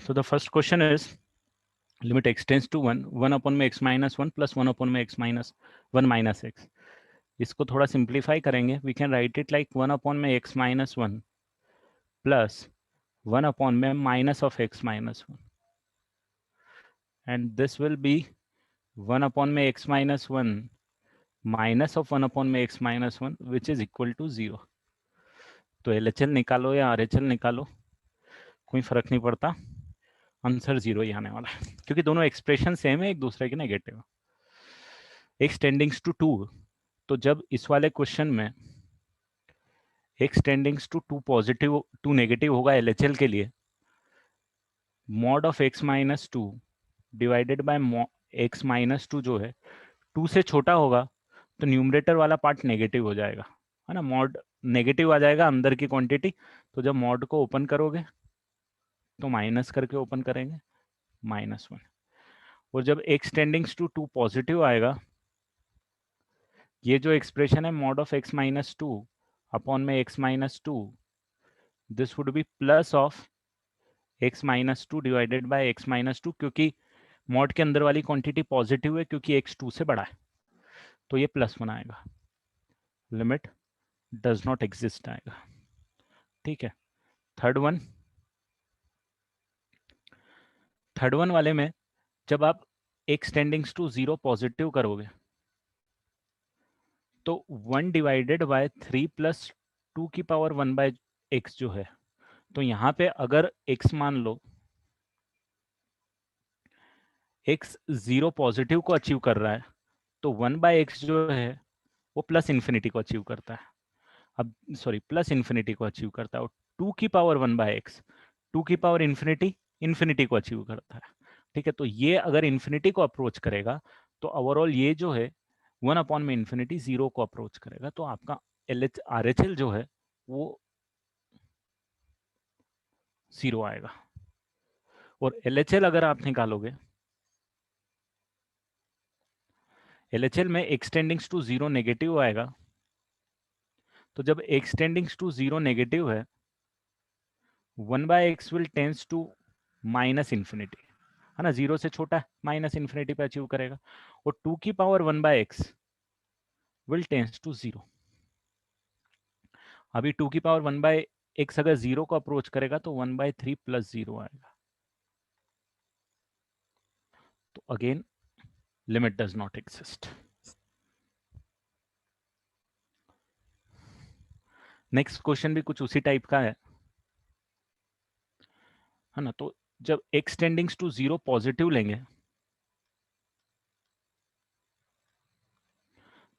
So the first question is limit x tends to 1, 1 upon में x minus 1 plus 1 upon में x minus 1 minus x. इसको थोड़ा simplify करेंगे. We can write it like 1 upon में x minus 1 plus 1 upon में minus of x minus 1. And this will be 1 upon में x minus 1 minus of 1 upon में x minus 1 which is equal to 0. तो LHL निकालो या RHL निकालो, कोई फर्क नहीं पड़ता, आंसर 0 ही आने वाला है क्योंकि दोनों एक्सप्रेशन सेम है, एक दूसरे के नेगेटिव. x टेंडिंग्स टू 2, तो जब इस वाले क्वेश्चन में x टेंडिंग्स टू 2 पॉजिटिव 2 नेगेटिव होगा LHL के लिए, mod of x minus 2 divided by x minus 2 जो है 2 से छोटा होगा तो न्यूमरेटर वाला पार्ट नेगेटिव हो जाएगा, है ना. मॉड नेगेटिव आ जाएगा अंदर की क्वांटिटी, तो जब मॉड को ओपन करोगे तो माइनस करके ओपन करेंगे -1. और जब x टेंडिंग्स टू 2 पॉजिटिव आएगा, ये जो एक्सप्रेशन है mod of x minus 2 upon में x minus 2, this would be plus of x minus 2 divided by x minus 2, क्योंकि मॉड के अंदर वाली क्वांटिटी पॉजिटिव है क्योंकि x 2 से बड़ा है, तो ये +1 आएगा. लिमिट डज नॉट एग्जिस्ट आएगा. ठीक है. थर्ड वन वाले में जब आप x टेंडिंग्स टू 0 पॉजिटिव करोगे तो 1 डिवाइडेड बाय 3 प्लस 2 की पावर 1 बाय x जो है, तो यहाँ पे अगर x मान लो x 0 पॉजिटिव को अचीव कर रहा है तो 1 बाय एक्स जो है वो प्लस इन्फिनिटी को अचीव करता है. अब सॉरी, प्लस इन्फिनिटी को अचीव करता है. और 2 की पावर 1 बाय एक्स 2 की पावर इन्फिनिटी को अचीव करता है. ठीक है. तो ये अगर इन्फिनिटी को अप्रोच करेगा तो ओवरऑल ये जो है 1 अपॉन में इन्फिनिटी 0 को अप्रोच करेगा, तो आपका RHL जो है वो 0 आएगा. और LHL अगर आप निकालोगे, LHL में एक्सटेंडिंग्स टू 0 नेगेटिव आएगा, तो जब एक्सटेंडिंग्स टू 0 नेगेटिव है 1 by x will tends to minus infinity, है ना. 0 से छोटा है, माइनस इन्फिनिटी पे अचीव करेगा. और 2 की power 1 by x will tends to 0. अभी 2 की पावर 1 बाय एक्स अगर 0 को अप्रोच करेगा तो 1 बाय 3 प्लस 0 आएगा. तो again limit does not exist. Next question भी कुछ उसी टाइप का है ना. तो जब x टेंडिंग्स टू 0 पॉजिटिव लेंगे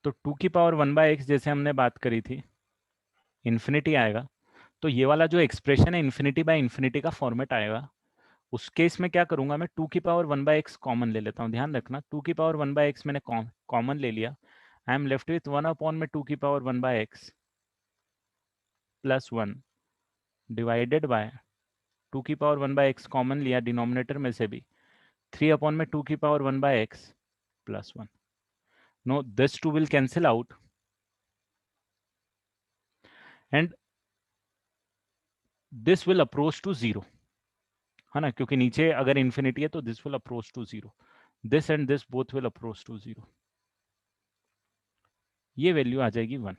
तो 2 की पावर 1 बाय एक्स जैसे हमने बात करी थी इन्फिनिटी आएगा. तो ये वाला जो एक्सप्रेशन है इन्फिनिटी बाय इन्फिनिटी का फॉर्मेट आएगा. उस केस में क्या करूंगा मैं, 2 की पावर 1 बाय एक्स कॉमन ले लेता हूँ. ध्यान रखना 2 की पावर 1 बाय एक्स मैंने कॉमन ले लिया. I am left with 1 upon में 2 की power 1 by x plus 1 divided by 2 की पावर 1 बाय एक्स कॉमन लिया डिनोमिनेटर में से भी, 3 अपॉन में 2 की power 1 by x plus 1. No, this 2 will cancel out and this will approach to 0, है ना, क्योंकि नीचे अगर इन्फिनिटी है तो this will approach to 0. This and this both will approach to 0. ये वैल्यू आ जाएगी 1.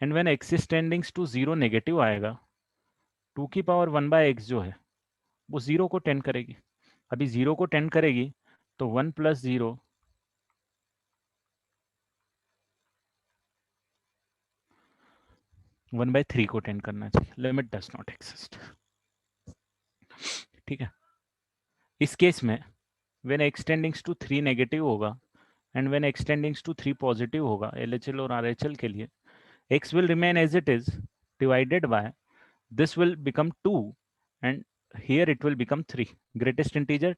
And when x is टेंडिंग्स to 0 negative आएगा, 2 की पावर 1 बाय एक्स जो है वो 0 को टेंड करेगी. अभी 0 को टेंड करेगी तो 1 प्लस 0 1/3 को टेंड करना चाहिए. Limit does not exist. ठीक है. इस केस में व्हेन x टेंडिंग्स टू 3 नेगेटिव होगा and when x टेंडिंग्स to 3 positive होगा LHL और RHL के लिए, x will remain as it is divided by this will become 2 and here it will become 3. Greatest integer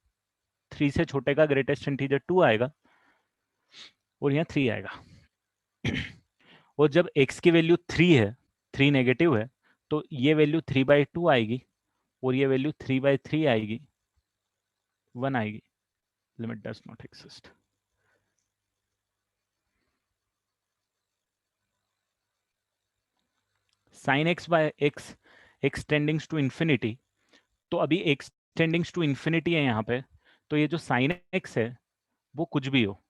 3 से छोटे का ग्रेटेस्ट इंटीजर 2 आएगा और यहाँ 3 आएगा. और जब x की वैल्यू 3 है, 3 नेगेटिव है, तो ये वैल्यू 3/2 आएगी और ये वैल्यू 3/3 आएगी, 1 आएगी. Limit does not exist. Sine x by x x टेंडिंग्स to infinity, तो अभी x टेंडिंग्स टू इन्फिनिटी है यहाँ पे, तो ये जो साइन x है वो कुछ भी हो,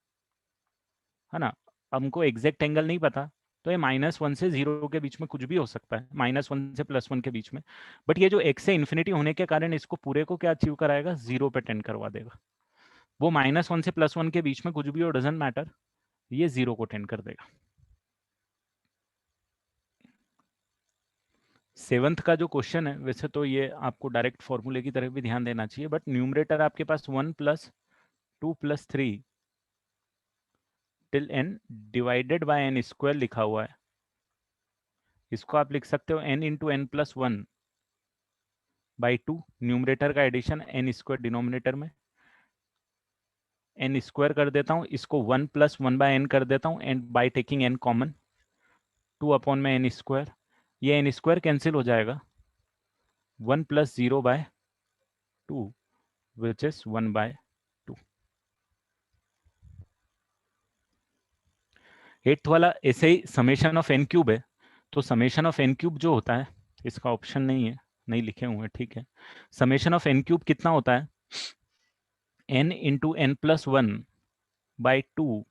है ना। हमको एग्जैक्ट एंगल नहीं पता, तो ये -1 से 0 के बीच में कुछ भी हो सकता है, -1 से +1 के बीच में। बट ये जो x से इन्फिनिटी होने के कारण इसको पूरे को क्या अचीव कराएगा, 0 पे टेंड करवा देगा। वो -1 से +1 के बीच में कुछ भी हो, डजेंट मैटर, ये 0 को टेंड कर देगा। सेवंथ का जो क्वेश्चन है, वैसे तो ये आपको डायरेक्ट फॉर्मूले की तरफ भी ध्यान देना चाहिए, बट न्यूमरेटर आपके पास 1 + 2 + 3 till n divided by n square लिखा हुआ है। इसको आप लिख सकते हो n into n + 1 by 2, numerator का एडिशन n स्क्वायर डिनोमिनेटर में, n स्क्वायर कर देता हूँ, इसको 1 + 1/n कर देता हूँ, and by taking n common, 2 upon में n स्क्वायर, ये n स्क्वायर कैंसिल हो जाएगा, 1 + 0/2 विच इज 1/2। एट्थ वाला ऐसे ही समेशन ऑफ n क्यूब है, तो समेशन ऑफ n क्यूब जो होता है, इसका ऑप्शन नहीं है, नहीं लिखे हुए हैं, ठीक है। समेशन ऑफ n क्यूब कितना होता है, n into n + 1/2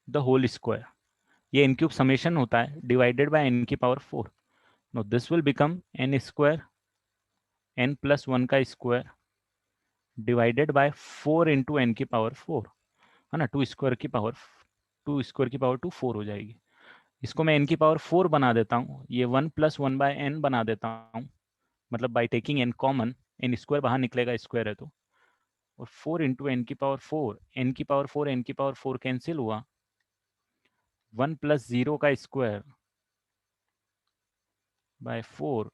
the whole square, ये n क्यूब समेशन होता है, डिवाइडेड बाय n की power 4। No this will become n square n + 1 का square divided by 4 into n की पावर 4, है ना। 2 स्क्वायर की पावर 2 4 हो जाएगी। इसको मैं n की पावर 4 बना देता हूँ, ये 1 + 1/n बना देता हूँ, मतलब by taking n common, n square बाहर निकलेगा, स्क्वायर है तो, और 4 इंटू n की पावर 4, n की पावर 4 n की पावर 4 कैंसिल हुआ, 1 + 0 का square by 4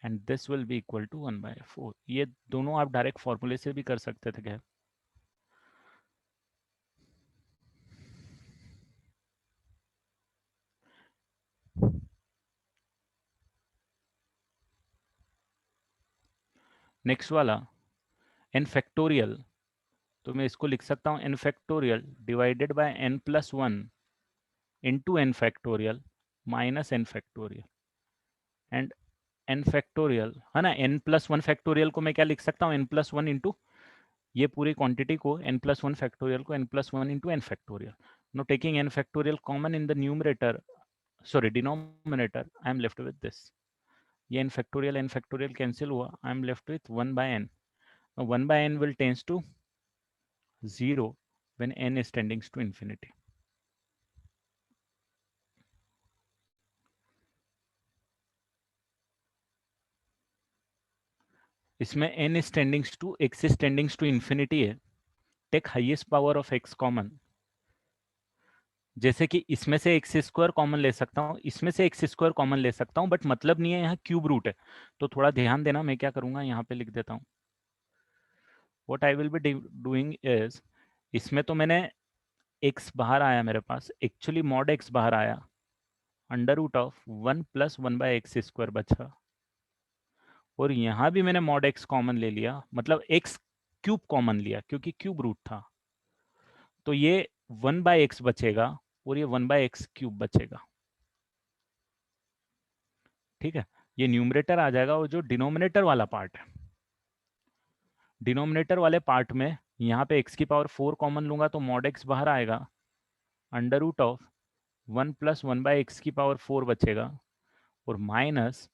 and this will be equal to 1/4। ये दोनों आप डायरेक्ट फॉर्मूले से भी कर सकते थे क्या। नेक्स्ट वाला n फैक्टोरियल, तो मैं इसको लिख सकता हूँ n factorial divided by n + 1 into n factorial minus n factorial, and n factorial, है ना। n + 1 फैक्टोरियल को मैं क्या लिख सकता हूँ, n + 1 इंटू ये पूरी क्वांटिटी को, n + 1 फैक्टोरियल को n + 1 into n factorial. Know taking n factorial common in the numerator, sorry denominator, I am left with this, ये n फैक्टोरियल कैंसिल हुआ, आई am left with 1/n। 1/n will tends to 0 when n is tending to infinity। इसमें n is tending to x is tending to infinity है, take highest power of x common, जैसे कि इसमें से x square common ले सकता हूँ, इसमें से एक्स स्क्वायर कॉमन ले सकता हूँ, बट मतलब नहीं है यहाँ क्यूब रूट है, तो थोड़ा ध्यान देना। मैं क्या करूंगा, यहाँ पे लिख देता हूँ, what I will be doing is, इसमें तो मैंने x बाहर आया मेरे पास, एक्चुअली मॉड x बाहर आया, √1 + 1/x² बचा, और यहाँ भी मैंने मॉड x कॉमन ले लिया, मतलब x क्यूब कॉमन लिया क्योंकि क्यूब रूट था, तो ये 1/x बचेगा और ये 1/x³ बचेगा, ठीक है। ये न्यूमरेटर आ जाएगा, और जो डिनोमिनेटर वाला पार्ट है, डिनोमिनेटर वाले पार्ट में यहाँ पे x की पावर 4 कॉमन लूंगा तो मॉड x बाहर आएगा, √1 + 1/x² बचेगा, और माइनस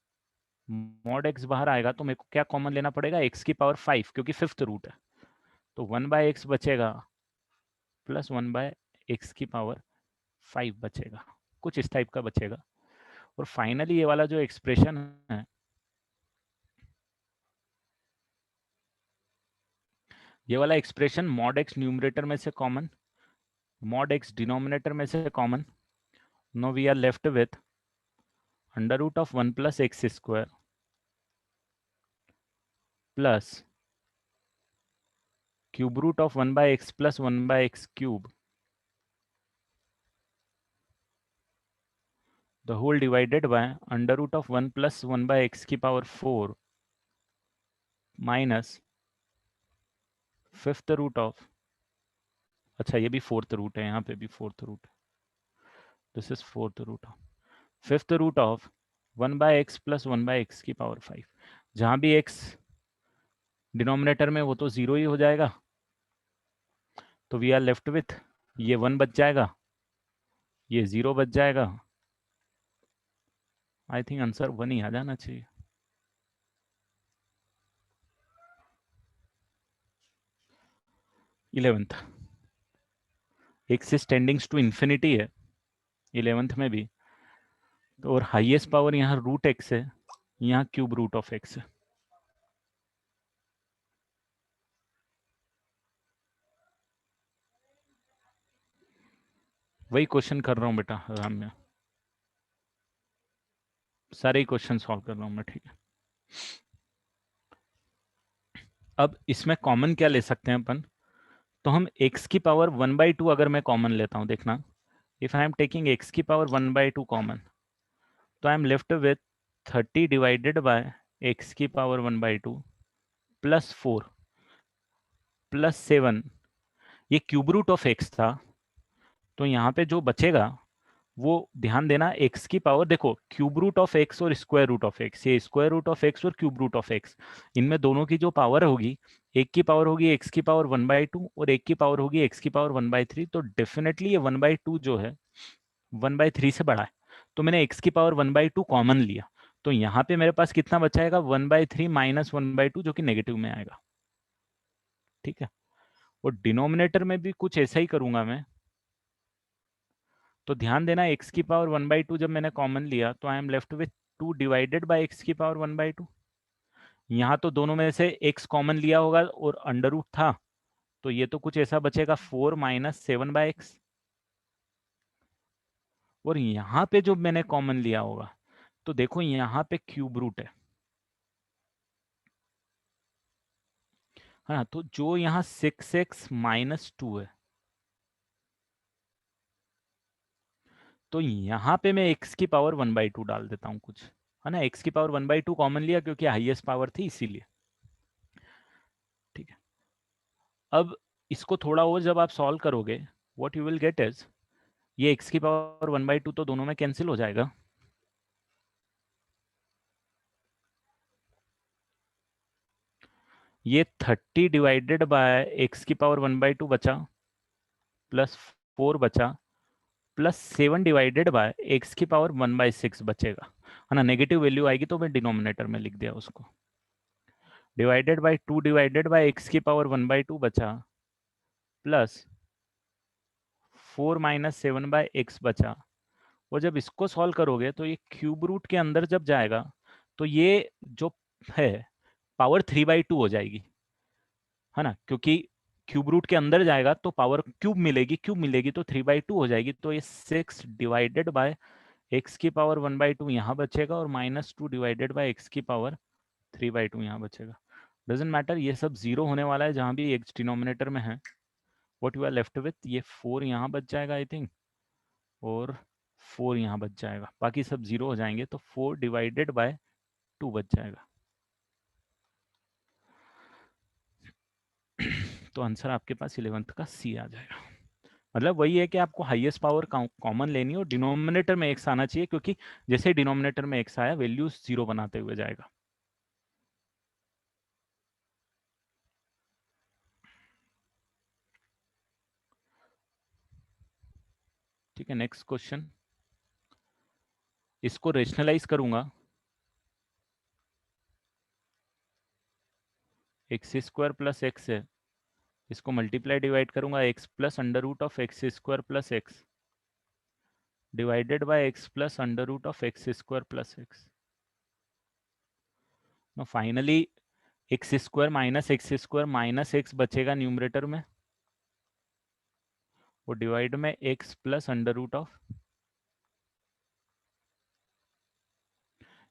मॉड x बाहर आएगा तो मेरे को क्या कॉमन लेना पड़ेगा, x की पावर 5 क्योंकि फिफ्थ रूट है, तो 1/x बचेगा प्लस 1/x² बचेगा, कुछ इस टाइप का बचेगा। और फाइनली ये वाला जो एक्सप्रेशन है, ये वाला एक्सप्रेशन मॉड x न्यूमरेटर में से कॉमन, मॉड x डिनोमिनेटर में से common, no we are left with √1 + x² plus cube root of 1/x + 1/x³, the whole divided by √1 + 1/x⁴ minus fifth root of, अच्छा ये भी फोर्थ रूट है, यहाँ पे भी fourth root, this is fourth root of, fifth root of 1/x plus 1/x की power 5। जहां भी x डिनोमिनेटर में वो तो 0 ही हो जाएगा, तो वी आर लेफ्ट विथ ये 1 बच जाएगा, ये 0 बच जाएगा। आई थिंक आंसर 1 ही आ जाना चाहिए। 11th, एक्सिस टेंडिंग्स टू इन्फिनिटी है 11th में भी, तो और हाईएस्ट पावर यहाँ रूट एक्स है, यहाँ क्यूब रूट ऑफ एक्स है। वही क्वेश्चन कर रहा हूँ बेटा आराम में, सारे ही क्वेश्चन सॉल्व कर रहा हूँ मैं, ठीक है। अब इसमें कॉमन क्या ले सकते हैं अपन, तो हम x की पावर 1/2 अगर मैं कॉमन लेता हूँ, देखना, if I am taking x की पावर 1/2 कॉमन, तो I am left with 30 divided by x की पावर 1/2 प्लस 4 प्लस 7, ये क्यूब रूट ऑफ x था, तो यहाँ पे जो बचेगा वो ध्यान देना, x की पावर देखो, क्यूब रूट ऑफ x और स्क्वायर रूट ऑफ x, ये स्क्वायर रूट ऑफ x और क्यूब रूट ऑफ x, इनमें दोनों की जो पावर होगी, एक की पावर होगी x की पावर 1/2 और एक की पावर होगी x की पावर 1/3, तो डेफिनेटली ये 1/2 जो है 1/3 से बड़ा है, तो मैंने x की पावर 1/2 कॉमन लिया, तो यहाँ पे मेरे पास कितना बचाएगा, 1/3 माइनस 1/2 जो कि नेगेटिव में आएगा, ठीक है। और डिनोमिनेटर में भी कुछ ऐसा ही करूंगा मैं, तो ध्यान देना x की पावर 1/2 जब मैंने कॉमन लिया, तो I am left with 2 divided by x की पावर 1/2। यहाँ तो दोनों में से x कॉमन लिया होगा और अंडर रूट था, तो ये तो कुछ ऐसा बचेगा 4 माइनस 7/x, और यहाँ पे जो मैंने कॉमन लिया होगा, तो देखो यहाँ पे क्यूब रूट है, हाँ, तो जो यहाँ 6x माइनस 2 है, तो यहाँ पे मैं x की पावर 1/2 डाल देता हूँ कुछ, है ना, x की पावर 1/2 कॉमन लिया क्योंकि हाईएस्ट पावर थी इसीलिए, ठीक है। अब इसको थोड़ा और जब आप सॉल्व करोगे, what you will get is, ये x की पावर 1/2 तो दोनों में कैंसिल हो जाएगा, ये 30 डिवाइडेड बाय x की पावर 1/2 बचा, प्लस 4 बचा, प्लस 7 डिवाइडेड बाय x की पावर 1/6 बचेगा, है ना, नेगेटिव वैल्यू आएगी तो मैं डिनोमिनेटर में लिख दिया उसको, divided by 2 divided by x की पावर 1/2 बचा, प्लस 4 माइनस 7/x बचा, और जब इसको सॉल्व करोगे तो ये क्यूब रूट के अंदर जब जाएगा, तो ये जो है पावर 3/2 हो जाएगी, है ना, क्योंकि क्यूब रूट के अंदर जाएगा तो पावर क्यूब मिलेगी तो 3/2 हो जाएगी, तो ये 6 डिवाइडेड बाय एक्स की पावर 1/2 यहाँ बचेगा, और -2 डिवाइडेड बाय एक्स की पावर 3/2 यहाँ बचेगा। डजेंट मैटर, ये सब जीरो होने वाला है जहाँ भी एक्स डिनोमिनेटर में है। What you are left with, ये 4 यहाँ बच जाएगा आई थिंक, और 4 यहाँ बच जाएगा, बाकी सब जीरो हो जाएंगे, तो 4 डिवाइडेड बाय 2 बच जाएगा। तो आंसर आपके पास 11th का सी आ जाएगा। मतलब वही है कि आपको हाईएस्ट पावर कॉमन लेनी है और डिनोमिनेटर में एक्स आना चाहिए, क्योंकि जैसे डिनोमिनेटर में एक्स आया वैल्यू जीरो बनाते हुए जाएगा। ठीक है, नेक्स्ट क्वेश्चन, इसको रेशनलाइज करूंगा, एक्स स्क्वायर प्लस एक्स है, इसको मल्टीप्लाई डिवाइड करूंगा, x plus under root of x square plus x divided by x plus under root of x square plus x. No finally x square minus x बचेगा numerator में, वो divide में x plus under root of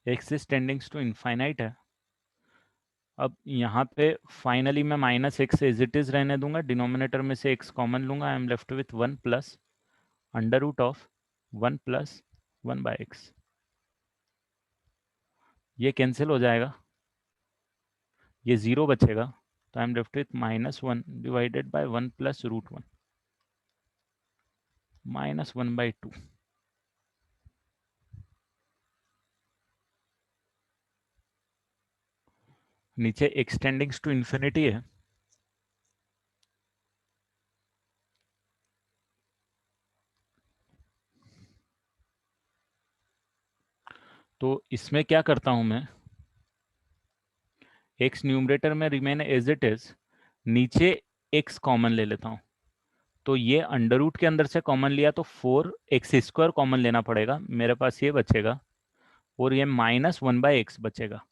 x is टेंडिंग्स to infinite है। अब यहाँ पे फाइनली मैं minus x as it is रहने दूंगा, डिनोमिनेटर में से एक्स कॉमन लूंगा, I am left with 1 plus under root of 1 plus 1/x, ये कैंसिल हो जाएगा, ये जीरो बचेगा, तो I am left with -1 divided by 1 plus √1 -1/2। नीचे एक्सटेंडिंग्स टू इन्फिनिटी है, तो इसमें क्या करता हूं मैं, एक्स न्यूमरेटर में रिमेन एज इट इज, नीचे एक्स कॉमन ले लेता हूं। तो ये अंडर रूट के अंदर से कॉमन लिया तो 4x² कॉमन लेना पड़ेगा, मेरे पास ये बचेगा, और ये -1/x बचेगा।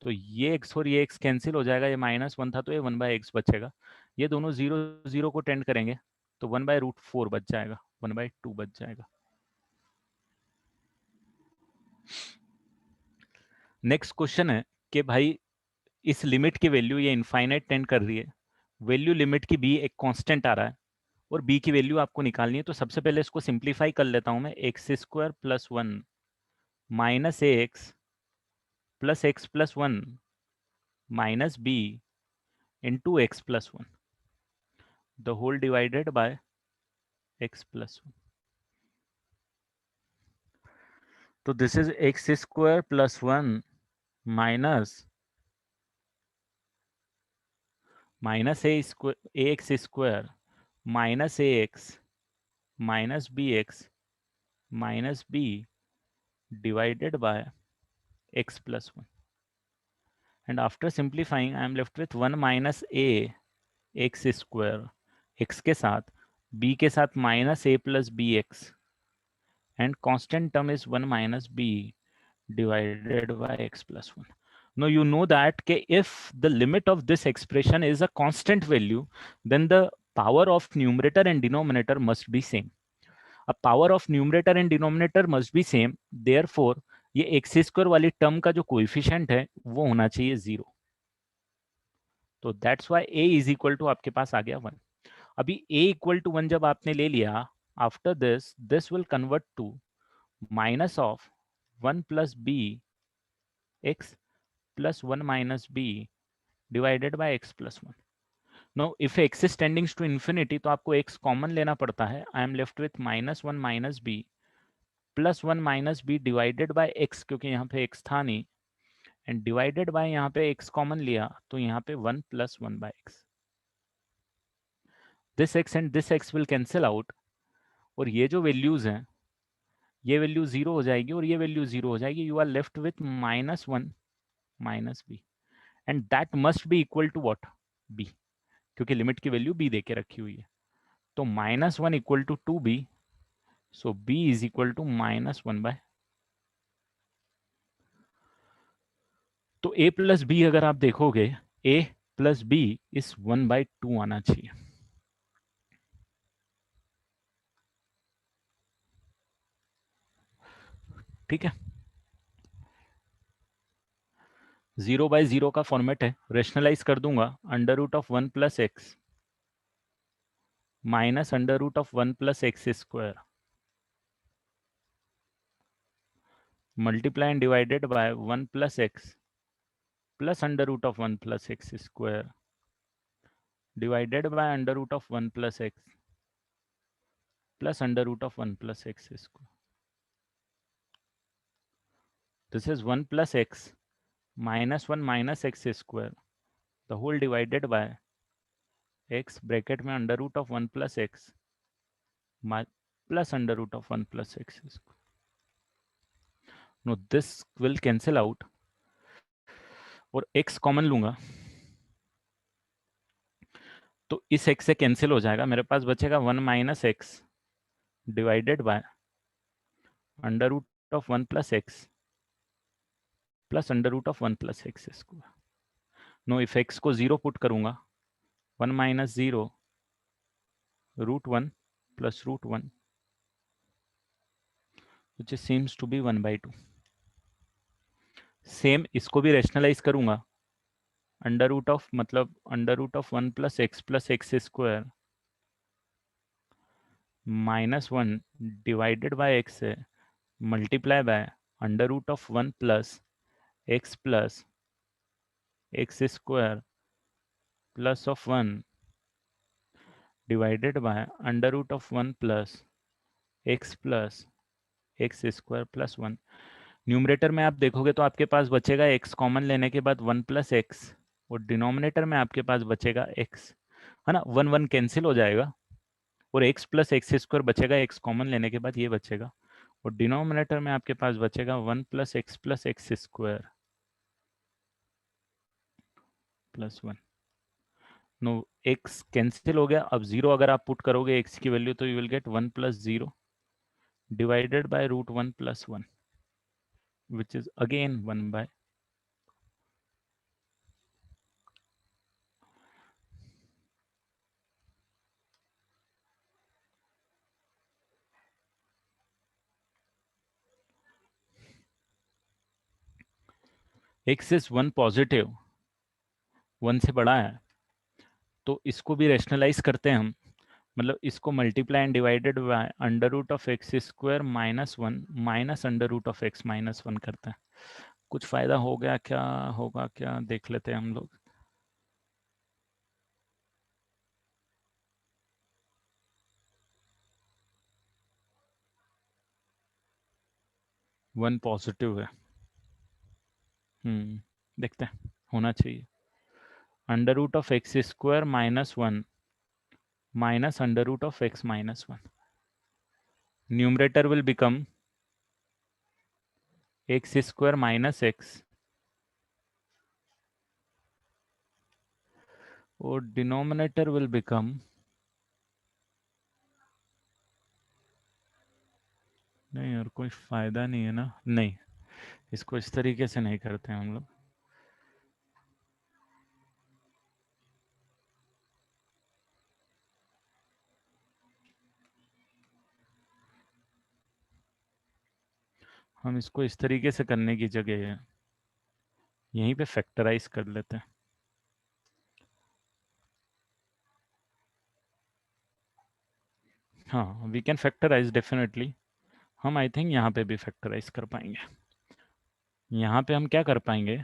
तो ये x और ये x कैंसिल हो जाएगा, ये -1 था तो ये 1/x बचेगा। ये दोनों 0 0 को टेंड करेंगे तो 1/√4 बच जाएगा, 1/2 बच जाएगा। नेक्स्ट क्वेश्चन है कि भाई इस लिमिट की वैल्यू ये इनफाइनाइट टेंड कर रही है, वैल्यू लिमिट की b एक कांस्टेंट आ रहा है और b की वैल्यू आपको निकालनी है। तो सबसे पहले इसको सिंप्लीफाई कर लेता हूं मैं, x² + 1 minus ax plus x + 1 minus b into x + 1 the whole divided by x + 1। तो this is x² + 1 minus ax² minus ax minus bx minus b divided by x + 1, and after simplifying I am left with 1 minus a x² x के साथ b के साथ minus a plus bx, and constant term is 1 minus b divided by x + 1. Now you know that if the limit of this expression is a constant value, then the power of numerator and denominator must be same. A power of numerator and denominator must be same, therefore ये x² वाली term का जो coefficient है वो होना चाहिए 0। तो that's why a is equal to आपके पास आ गया 1। अभी a इक्वल टू 1 जब आपने ले लिया, after this this will convert to minus of 1 plus b x plus 1 minus b divided by x + 1। No if x is tending to infinity तो आपको x कॉमन लेना पड़ता है। I am left with -1 minus b plus 1 minus b divided by x, क्योंकि यहाँ पे x था नहीं, एंड डिवाइडेड बाय यहाँ पे x कॉमन लिया तो यहाँ पे 1 + 1/x। This x and this x will cancel out, और ये जो वैल्यूज हैं ये वैल्यू 0 हो जाएगी और ये वैल्यू 0 हो जाएगी। You are left with -1 minus b, and that must be equal to what, b, क्योंकि लिमिट की वैल्यू b दे के रखी हुई है। तो -1 equal to 2b, so b is equal to -1/। तो a प्लस बी अगर आप देखोगे, a प्लस बी इस 1/2 आना चाहिए। ठीक है, 0/0 का फॉर्मेट है, रेशनलाइज कर दूंगा, √1 + x minus √1 + x² multiply and divided by 1 + x plus √1 + x² divided by √1 + x plus √1 + x²। This is 1 + x -1 minus x² the whole divided by x bracket में √1 + x plus √1 + x²। No this will cancel out और x common लूंगा तो इस x से cancel हो जाएगा, मेरे पास बचेगा 1 minus x divided by √1 + x plus √1 + x²। No if x को 0 पुट करूंगा, 1 minus 0 √1 + √1 which seems to be 1/2। Same इसको भी रेशनलाइज करूंगा, मतलब √1 + x + x² -1 divided by x है multiply by √1 + x + x² plus of 1 divided by √1 + x + x² + 1। Numerator में आप देखोगे तो आपके पास बचेगा x कॉमन लेने के बाद 1 + x, और डिनोमिनेटर में आपके पास बचेगा x, है ना, 1 1 कैंसिल हो जाएगा, और x + x² बचेगा, x कॉमन लेने के बाद ये बचेगा, और डिनोमिनेटर में आपके पास बचेगा 1 + x + x² + 1। No, x cancel हो गया, अब 0 अगर आप पुट करोगे x की वैल्यू तो you will get 1 + 0 divided by √1 + 1 which is again 1 / x is 1 positive, 1 से बड़ा है, तो इसको भी रेशनलाइज करते हैं हम, मतलब इसको multiply and divided by √(x² - 1 minus √(x - 1) करते हैं। कुछ फायदा हो गया क्या, होगा क्या, देख लेते हैं हम लोग। 1 पॉजिटिव है, देखते हैं, होना चाहिए। √(x² - 1 minus √(x - 1), numerator will become x² - x, और डिनोमिनेटर विल बिकम, नहीं और कोई फायदा नहीं है ना, नहीं, इसको इस तरीके से नहीं करते हैं हम लोग। हम इसको इस तरीके से करने की जगह यहीं पे फैक्टराइज कर लेते हैं। हाँ, वी कैन फैक्टराइज डेफिनेटली, हम आई थिंक यहाँ पे भी फैक्टराइज कर पाएंगे। यहाँ पे हम क्या कर पाएंगे,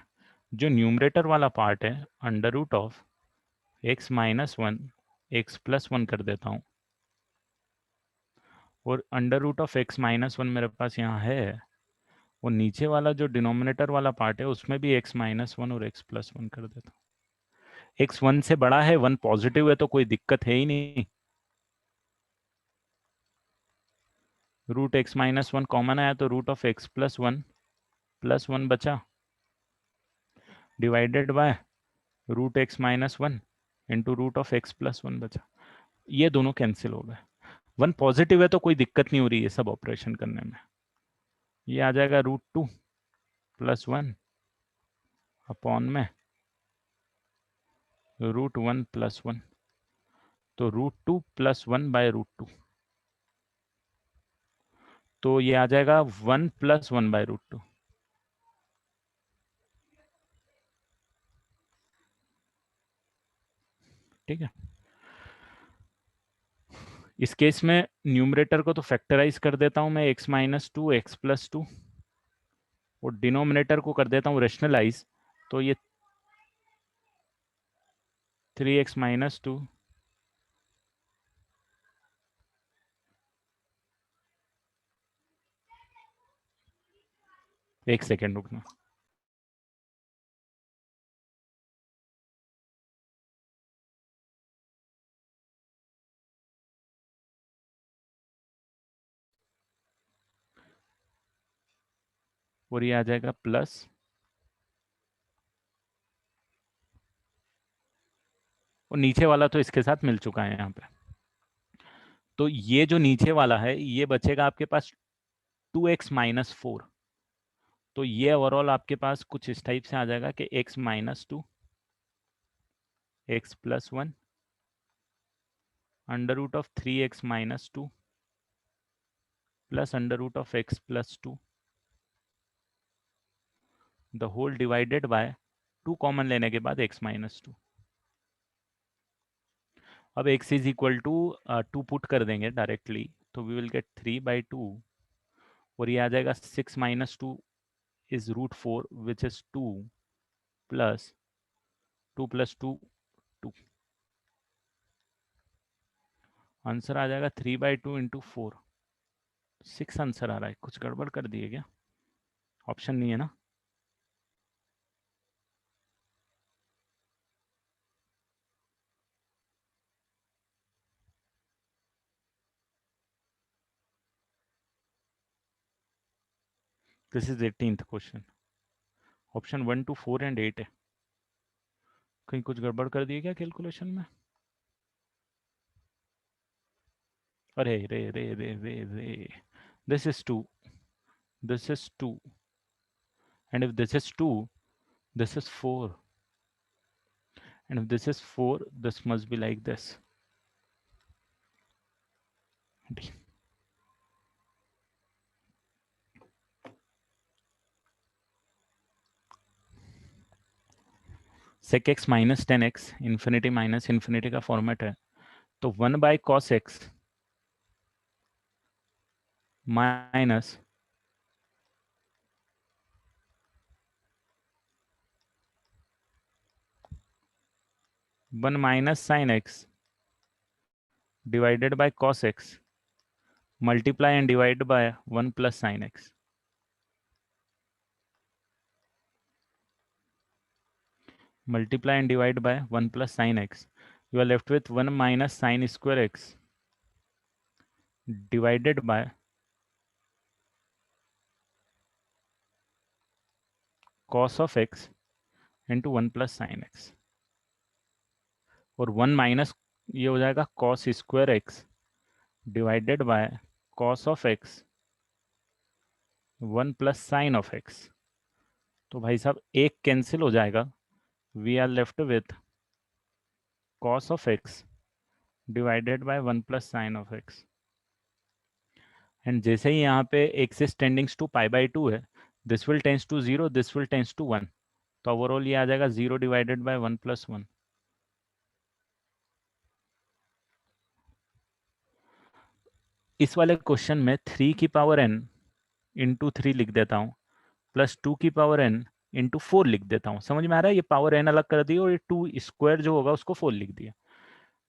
जो न्यूमरेटर वाला पार्ट है √(x - 1 x + 1 कर देता हूँ, और √(x - 1 मेरे पास यहाँ है, और नीचे वाला जो डिनोमिनेटर वाला पार्ट है उसमें भी x - 1 और x + 1 कर देता हूँ। x 1 से बड़ा है, 1 पॉजिटिव है, तो कोई दिक्कत है ही नहीं। √(x - 1 कॉमन आया तो √(x + 1 + 1 बचा, divided by √(x - 1 into √(x + 1 बचा। ये दोनों कैंसिल हो गए, 1 पॉजिटिव है तो कोई दिक्कत नहीं हो रही है सब ऑपरेशन करने में। ये आ जाएगा √2 + 1 अपॉन में √1 + 1, तो √2 + 1 / √2, तो ये आ जाएगा 1 + 1 / √2। ठीक है, इस केस में न्यूमरेटर को तो फैक्टराइज कर देता हूं मैं, x - 2 x + 2, और डिनोमिनेटर को कर देता हूं रेशनलाइज, तो ये 3x - 2, एक सेकेंड रुकना, और ये आ जाएगा प्लस, और नीचे वाला तो इसके साथ मिल चुका है यहाँ पे, तो ये जो नीचे वाला है ये बचेगा आपके पास 2x - 4, तो ये ओवरऑल आपके पास कुछ इस टाइप से आ जाएगा कि x - 2 x + 1 √3x - 2 प्लस √(x + 2) the whole divided by 2 common लेने के बाद x - 2। अब x is equal to 2 put कर देंगे डायरेक्टली, तो वी विल गेट 3/2, और ये आ जाएगा 6 - 2 is √4 which is 2 plus 2 + 2 2, answer आ जाएगा 3/2 × 4, 6 आंसर आ रहा है, कुछ गड़बड़ कर दिए क्या? ऑप्शन नहीं है ना? This is 18th question. Option 1 to 4 and 8 है। कहीं कुछ गड़बड़ कर दिया क्या कैलकुलेशन में? अरे रे रे रे रे रे, this is 2, this is 2, and if this is 2, this is 4, and if this is 4, this must be like this. sec x minus 10x infinity minus infinity का फॉर्मेट है, तो 1 by cos x minus 1 minus sine x divided by cos x multiply and divide by 1 plus sine x. Multiply and divide by 1 plus sin x. You are left with 1 minus sin square x divided by cos of x into 1 plus sin x, और 1 minus ये हो जाएगा cos square x divided by cos of x 1 plus sine of x। तो भाई साहब एक cancel हो जाएगा, we are left with cos of x divided by 1 plus sine of x। And जैसे ही यहाँ पे x is टेंडिंग्स to pi by 2 है, this will tends to 0, this will tends to 1, तो ओवरऑल ये आ जाएगा 0 डिवाइडेड बाय 1 प्लस 1। इस वाले क्वेश्चन में 3 की पावर n इंटू 3 लिख देता हूँ, प्लस 2 की पावर n इंटू 4 लिख देता हूँ। समझ में आ रहा है? ये पावर n अलग कर दी और ये 2 स्क्वायर जो होगा उसको 4 लिख दिया।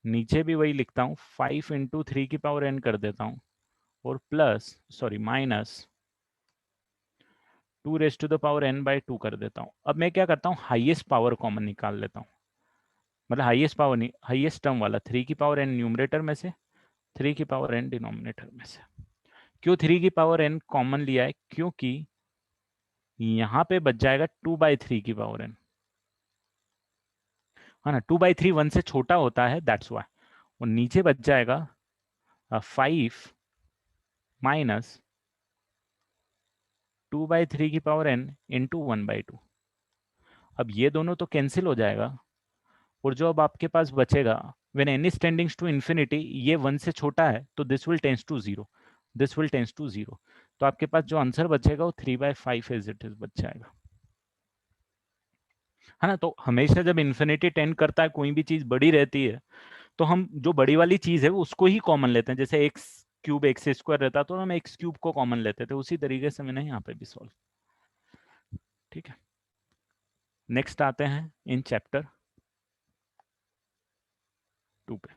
नीचे भी वही लिखता हूँ, 5 इंटू 3 की पावर n कर देता हूँ, और plus sorry minus 2 raise to the power n by 2 कर देता हूँ। अब मैं क्या करता हूँ, हाईएस्ट पावर कॉमन निकाल लेता हूँ, मतलब हाईएस्ट पावर नहीं, हाईएस्ट टर्म वाला, 3 की पावर n न्यूमरेटर में से, 3 की पावर n डिनोमिनेटर में से। क्यों 3 की पावर n कॉमन लिया है? क्योंकि यहाँ पे बच जाएगा 2/3 की पावर n, है ना? 2/3 1 से छोटा होता है, दैट्स वाई। और नीचे बच जाएगा 5 माइनस 2/3 की पावर n इंटू 1/2। अब ये दोनों तो कैंसिल हो जाएगा, और जो अब आपके पास बचेगा, when n is टेंडिंग्स to infinity, ये 1 से छोटा है तो this will tends to 0, this will tends to 0, तो आपके पास जो आंसर बचेगा वो 3/5 एज इट इज बच जाएगा, है ना? तो हमेशा जब इन्फिनिटी टेंड करता है, कोई भी चीज बड़ी रहती है, तो हम जो बड़ी वाली चीज है उसको ही कॉमन लेते हैं। जैसे एक्स क्यूब एक्स स्क्वायर रहता तो हम एक्स क्यूब को कॉमन लेते थे, उसी तरीके से मैंने यहाँ पे भी सॉल्व। ठीक है, नेक्स्ट आते हैं इन चैप्टर 2 पे।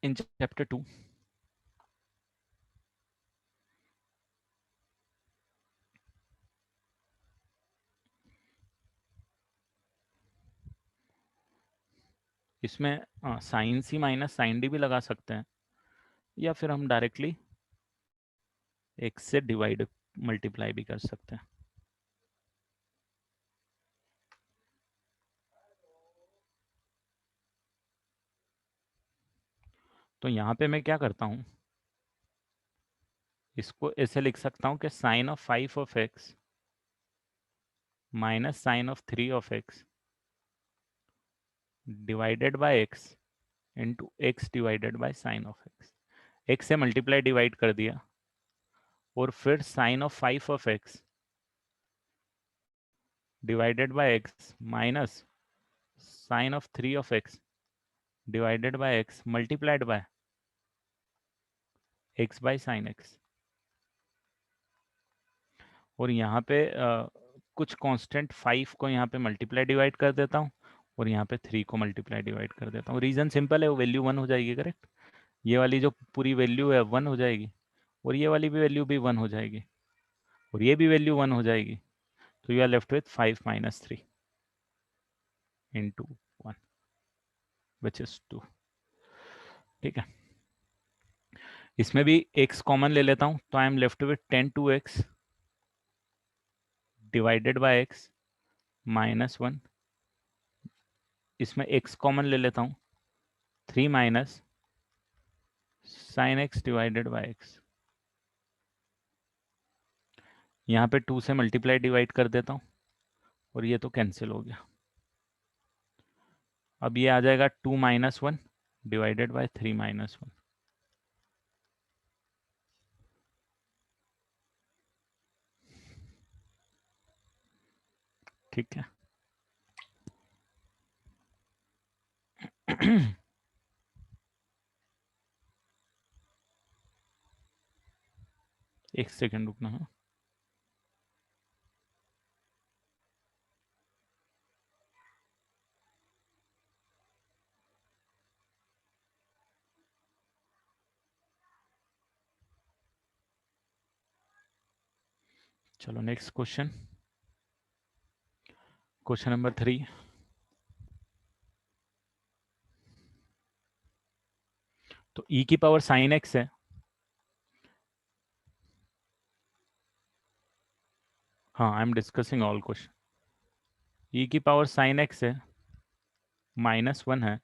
इन चैप्टर 2 इसमें साइन सी माइनस साइन डी भी लगा सकते हैं, या फिर हम डायरेक्टली एक्स से डिवाइड मल्टीप्लाई भी कर सकते हैं। तो यहाँ पे मैं क्या करता हूँ, इसको ऐसे लिख सकता हूँ कि sine of 5 of x minus sine of 3 of x divided by x into x divided by sine of x. X से मल्टीप्लाई डिवाइड कर दिया, और फिर sine of 5 of x divided by x minus sine of 3 of x divided by x multiplied by x by sine x. और यहाँ पे कुछ constant 5 को यहाँ पे मल्टीप्लाई डिवाइड कर देता हूँ, और यहाँ पे 3 को मल्टीप्लाई डिवाइड कर देता हूँ। रीजन सिंपल है, वो वैल्यू 1 हो जाएगी, करेक्ट? ये वाली जो पूरी वैल्यू है 1 हो जाएगी, और ये वाली भी वैल्यू भी 1 हो जाएगी, और ये भी वैल्यू 1 हो जाएगी। तो you are left with 5 minus 3 into 1 which is 2। ठीक है, इसमें भी x कॉमन ले लेता हूं, तो I am left with 10 2x divided by x minus 1। इसमें x कॉमन ले लेता हूं, 3 minus sine x divided by x। यहाँ पे 2 से मल्टीप्लाई डिवाइड कर देता हूँ, और ये तो कैंसिल हो गया। अब ये आ जाएगा 2 माइनस 1 डिवाइडेड बाय 3 माइनस 1। ठीक है। एक सेकेंड रुकना है। चलो नेक्स्ट क्वेश्चन, क्वेश्चन नंबर 3। तो e की पावर साइन x है, हाँ I am discussing all question. e की पावर साइन x है, -1 है,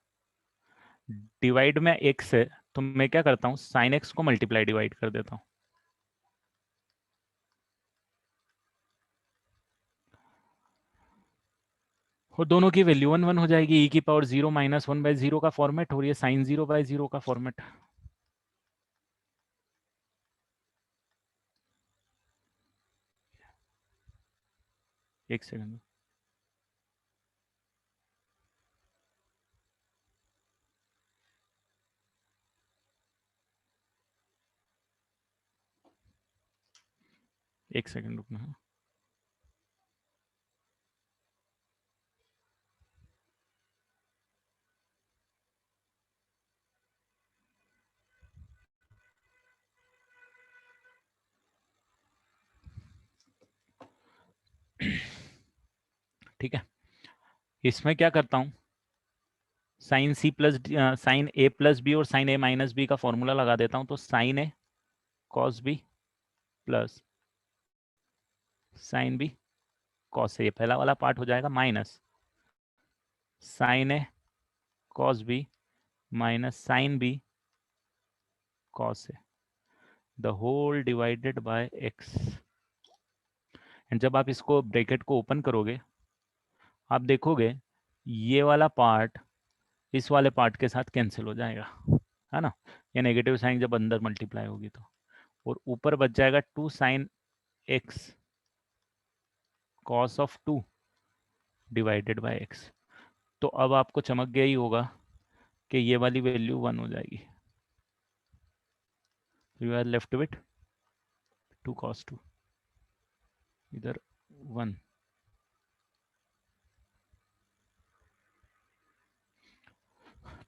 डिवाइड में x है, तो मैं क्या करता हूँ, साइन x को मल्टीप्लाई डिवाइड कर देता हूँ। और दोनों की वैल्यू 1 1 हो जाएगी। e की पावर 0 -1/0 का फॉर्मेट, और ये साइन 0/0 का फॉर्मेट। एक सेकंड, एक सेकंड रुकना है। ठीक है, इसमें क्या करता हूँ, sine C plus sine A plus B और साइन ए माइनस बी का फॉर्मूला लगा देता हूँ। तो sine A cos B plus sine B cos A, पहला वाला पार्ट हो जाएगा, minus sine A cos B minus sine B cos A, the whole divided by x. एंड जब आप इसको ब्रैकेट को ओपन करोगे, आप देखोगे ये वाला पार्ट इस वाले पार्ट के साथ कैंसिल हो जाएगा, है ना। ये नेगेटिव साइन जब अंदर मल्टीप्लाई होगी तो, और ऊपर बच जाएगा 2 sine x cos of 2 divided by x. तो अब आपको चमक गया ही होगा कि ये वाली वैल्यू 1 हो जाएगी। You are left with 2 cos 2, इधर 1।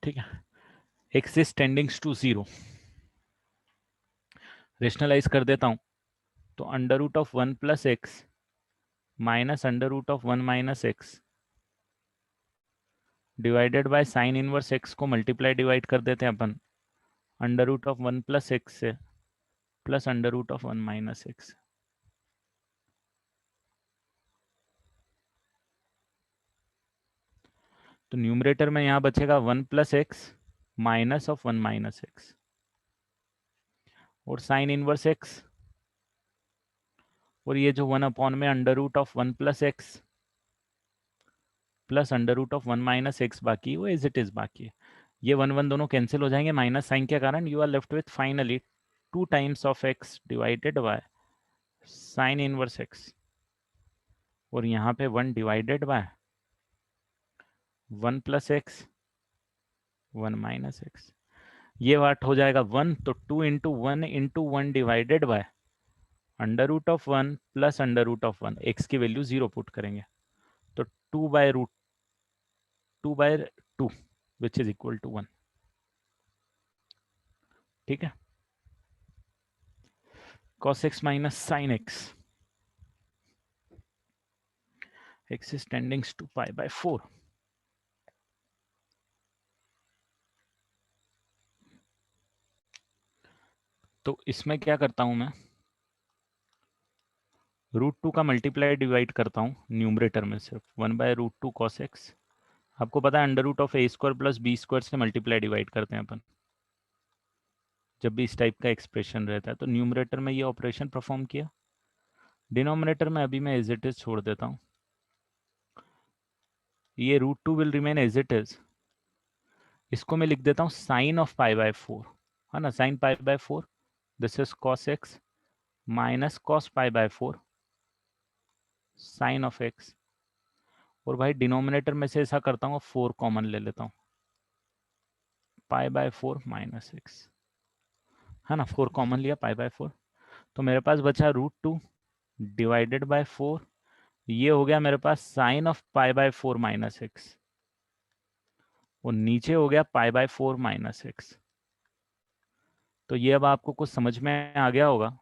ठीक है, एक्स इज टेंडिंग्स टू 0, रेशनलाइज कर देता हूँ। तो under root of 1 plus x minus under root of 1 minus x divided by sine inverse x को मल्टीप्लाई डिवाइड कर देते हैं अपन, under root of 1 plus x से plus under root of 1 minus x. तो न्यूमरेटर में यहाँ बचेगा 1 plus x minus of 1 minus x, और साइन इनवर्स एक्स, और ये जो 1 अपॉन में under root of 1 plus x plus under root of 1 minus x बाकी, वो एज इट इज बाकी है। ये 1 1 दोनों कैंसिल हो जाएंगे माइनस साइन के कारण। You are left with finally 2 times of x divided by sine inverse x, और यहाँ पे 1 divided by 1 plus x 1 minus x. ये वाट हो जाएगा 1, तो 2 into 1 into 1 divided by under root of 1 plus under root of 1, x की value 0 put करेंगे, तो 2 by 2 which is equal to 1। ठीक है, cos x minus sin x, x is tending to pi by 4. तो इसमें क्या करता हूं मैं, √2 का मल्टीप्लाई डिवाइड करता हूँ न्यूमरेटर में सिर्फ 1/√2 cos x। आपको पता है under root of a² plus b² से मल्टीप्लाई डिवाइड करते हैं अपन जब भी इस टाइप का एक्सप्रेशन रहता है। तो न्यूमरेटर में ये ऑपरेशन परफॉर्म किया, डिनोमिनेटर में अभी मैं एज इट इज छोड़ देता हूँ, ये √2 will remain as it is. इसको मैं लिख देता हूँ साइन ऑफ π/4, है ना, sine π/4, this is cos x minus cos π/4 sine of x। और भाई डिनोमिनेटर में से ऐसा करता हूँ 4 कॉमन ले लेता हूँ, π/4 माइनस x, है ना, 4 कॉमन लिया π/4, तो मेरे पास बचा √2 डिवाइडेड बाय 4, ये हो गया मेरे पास साइन ऑफ π/4 माइनस x, और नीचे हो गया π/4 माइनस x। तो ये अब आपको कुछ समझ में आ गया होगा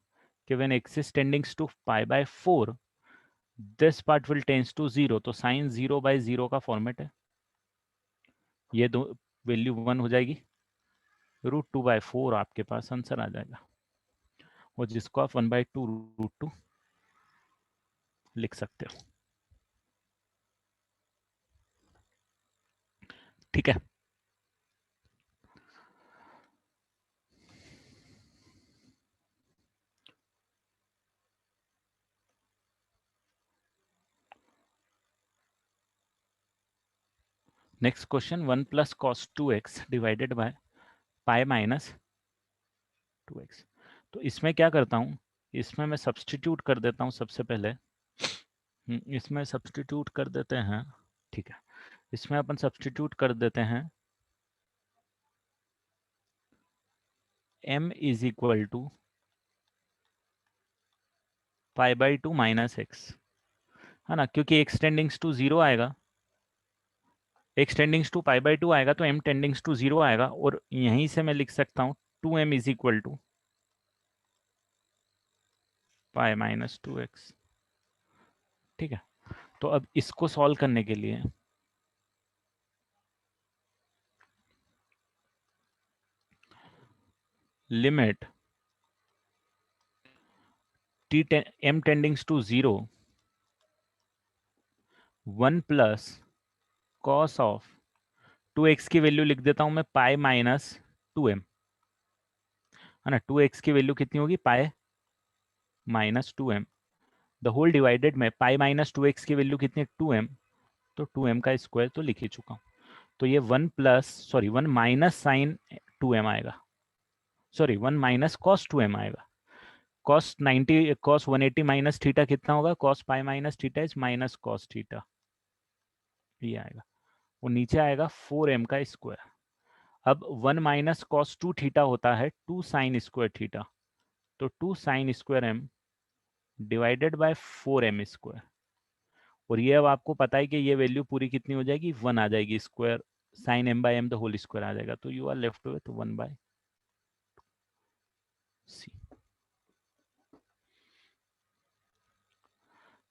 कि when x is tending to π/4 this part will tends to 0, तो साइन 0/0 का फॉर्मेट है, ये दो वैल्यू 1 हो जाएगी, √2/4 आपके पास आंसर आ जाएगा, और जिसको आप 1/2 √2 लिख सकते हो। ठीक है, next question 1 plus cos 2x divided by pi minus 2x। तो इसमें क्या करता हूँ, इसमें मैं सब्सटीट्यूट कर देता हूँ सबसे पहले, इसमें सब्सटीट्यूट कर देते हैं, ठीक है, इसमें अपन सब्सटीट्यूट कर देते हैं m is equal to π/2 minus x, है ना, क्योंकि x टेंडिंग्स टू 0 आएगा, x टेंडिंग्स टू π/2 आएगा तो m टेंडिंग्स टू 0 आएगा, और यहीं से मैं लिख सकता हूँ 2m is equal to pi minus 2x। ठीक है, तो अब इसको सॉल्व करने के लिए limit m tending to 0 1 plus cos of 2x की वैल्यू लिख देता हूं मैं पाई माइनस 2m, है ना, 2x की वैल्यू कितनी होगी pi minus 2m, the whole divided में पाई माइनस 2x की वैल्यू कितनी है 2m, तो 2m का स्क्वायर तो लिख ही चुका हूं, तो ये 1 माइनस साइन 2m आएगा, सॉरी 1 माइनस कॉस 2m आएगा, कॉस 180 माइनस थीटा कितना होगा, cos pi minus theta is minus cos theta, ये आएगा, और नीचे आएगा 4m का स्क्वायर। अब 1 माइनस कॉस 2 थीटा होता है 2 साइन स्क्वायर थीटा, तो 2 sine square m divided by 4m square, और ये अब आपको पता है कि ये वैल्यू पूरी कितनी हो जाएगी 1 आ जाएगी, square sine m/m the whole square आ जाएगा, तो you are left with 1/c।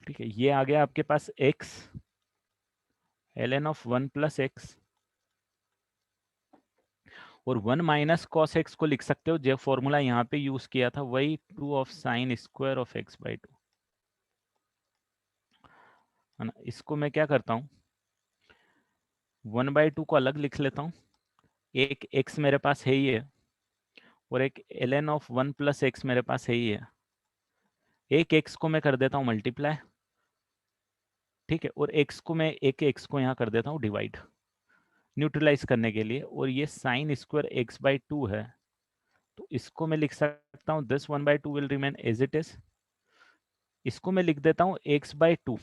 ठीक है, ये आ गया आपके पास x ln of 1 plus x, और 1 माइनस कॉस एक्स को लिख सकते हो, जो फॉर्मूला यहाँ पे यूज किया था वही 2 of sine square of x/2, है ना। इसको मैं क्या करता हूँ 1/2 को अलग लिख लेता हूँ, एक x मेरे पास है ही है, और एक ln ऑफ 1 प्लस एक्स मेरे पास है ही है, एक x को मैं कर देता हूँ मल्टीप्लाई, ठीक है, और x को मैं एक x को यहाँ कर देता हूँ डिवाइड न्यूट्रलाइज करने के लिए, और ये साइन स्क्वायर x/2 है, तो इसको मैं लिख सकता हूँ this 1/2 will remain as it is, इसको मैं लिख देता हूँ x/2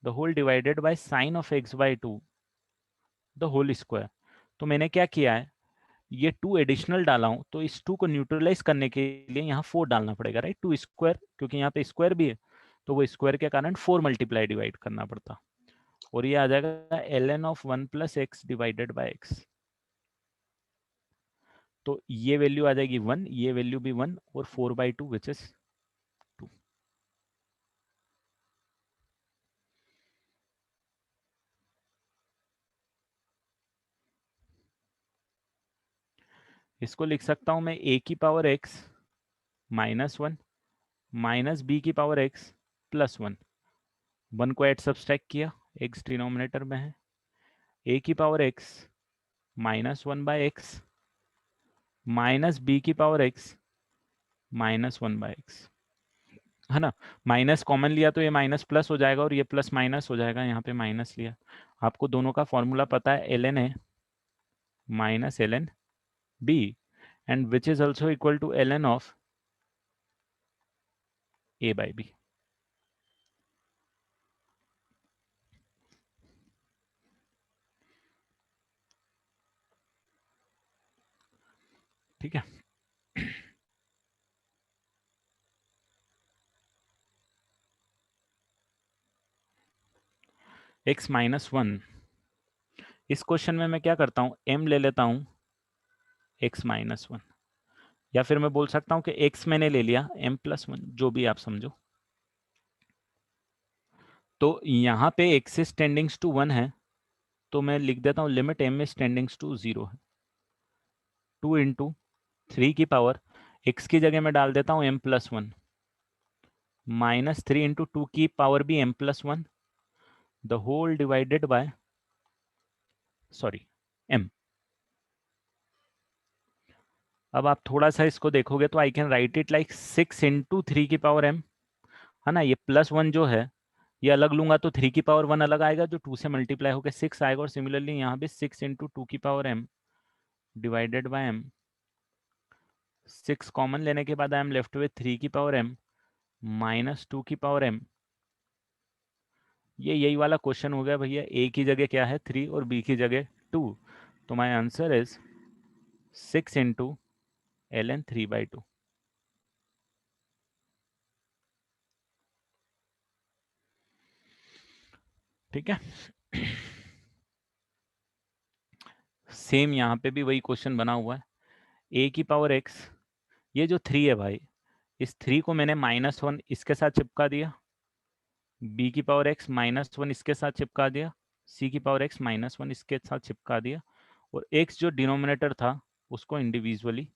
the whole divided by sine of x/2 the whole square. तो मैंने क्या किया है, ये 2 एडिशनल डाला हूं, तो इस 2 को न्यूट्रलाइज करने के लिए यहाँ 4 डालना पड़ेगा, राइट, 2 स्क्वायर, क्योंकि यहाँ पे स्क्वायर भी है, तो वो स्क्वायर के कारण 4 मल्टीप्लाई डिवाइड करना पड़ता, और ये आ जाएगा ln of 1 plus x divided by x. तो ये वैल्यू आ जाएगी 1, ये वैल्यू भी 1 और 4/2 विच इज 2। इसको लिख सकता हूं मैं a की पावर x -1 माइनस b की पावर x +1। 1 को ऐड सब्सट्रैक्ट किया, x डिनोमिनेटर में है, a की power x -1/x minus b की पावर x -1/x, है ना। माइनस कॉमन लिया तो ये माइनस प्लस हो जाएगा और ये प्लस माइनस हो जाएगा, यहाँ पे माइनस लिया। आपको दोनों का फॉर्मूला पता है, ln a minus ln b and which is also equal to ln of a/b। ठीक है। x-1, इस क्वेश्चन में मैं क्या करता हूँ, m ले लेता हूँ x-1, या फिर मैं बोल सकता हूँ कि x मैंने ले लिया m+1, जो भी आप समझो। तो यहाँ पे x इज टेंडिंग्स टू 1 है, तो मैं लिख देता हूँ लिमिट m इज टेंडिंग्स टू 0 है। 2 इंटू 3 की पावर x की जगह में डाल देता हूँ m+1 माइनस 3 इंटू 2 की पावर भी m+1 the whole divided by sorry m। अब आप थोड़ा सा इसको देखोगे तो I can write it like 6 into 3 की पावर m, है ना। ये +1 जो है ये अलग लूंगा तो 3 की पावर 1 अलग आएगा, जो 2 से मल्टीप्लाई होकर 6 आएगा, और सिमिलरली यहाँ भी 6 इंटू 2 की power m divided by m। 6 common लेने के बाद आई एम लेफ्ट विथ 3 की पावर m माइनस 2 की पावर m। ये यही वाला क्वेश्चन हो गया भैया, a की जगह क्या है 3 और b की जगह 2, तो my answer is 6 into ln 3/2। ठीक है। सेम यहाँ पे भी वही क्वेश्चन बना हुआ है, a की पावर x, ये जो 3 है भाई, इस 3 को मैंने -1 इसके साथ चिपका दिया, b की पावर x -1 इसके साथ चिपका दिया, c की पावर x -1 इसके साथ चिपका दिया, और x जो डिनोमिनेटर था उसको इंडिविजुअली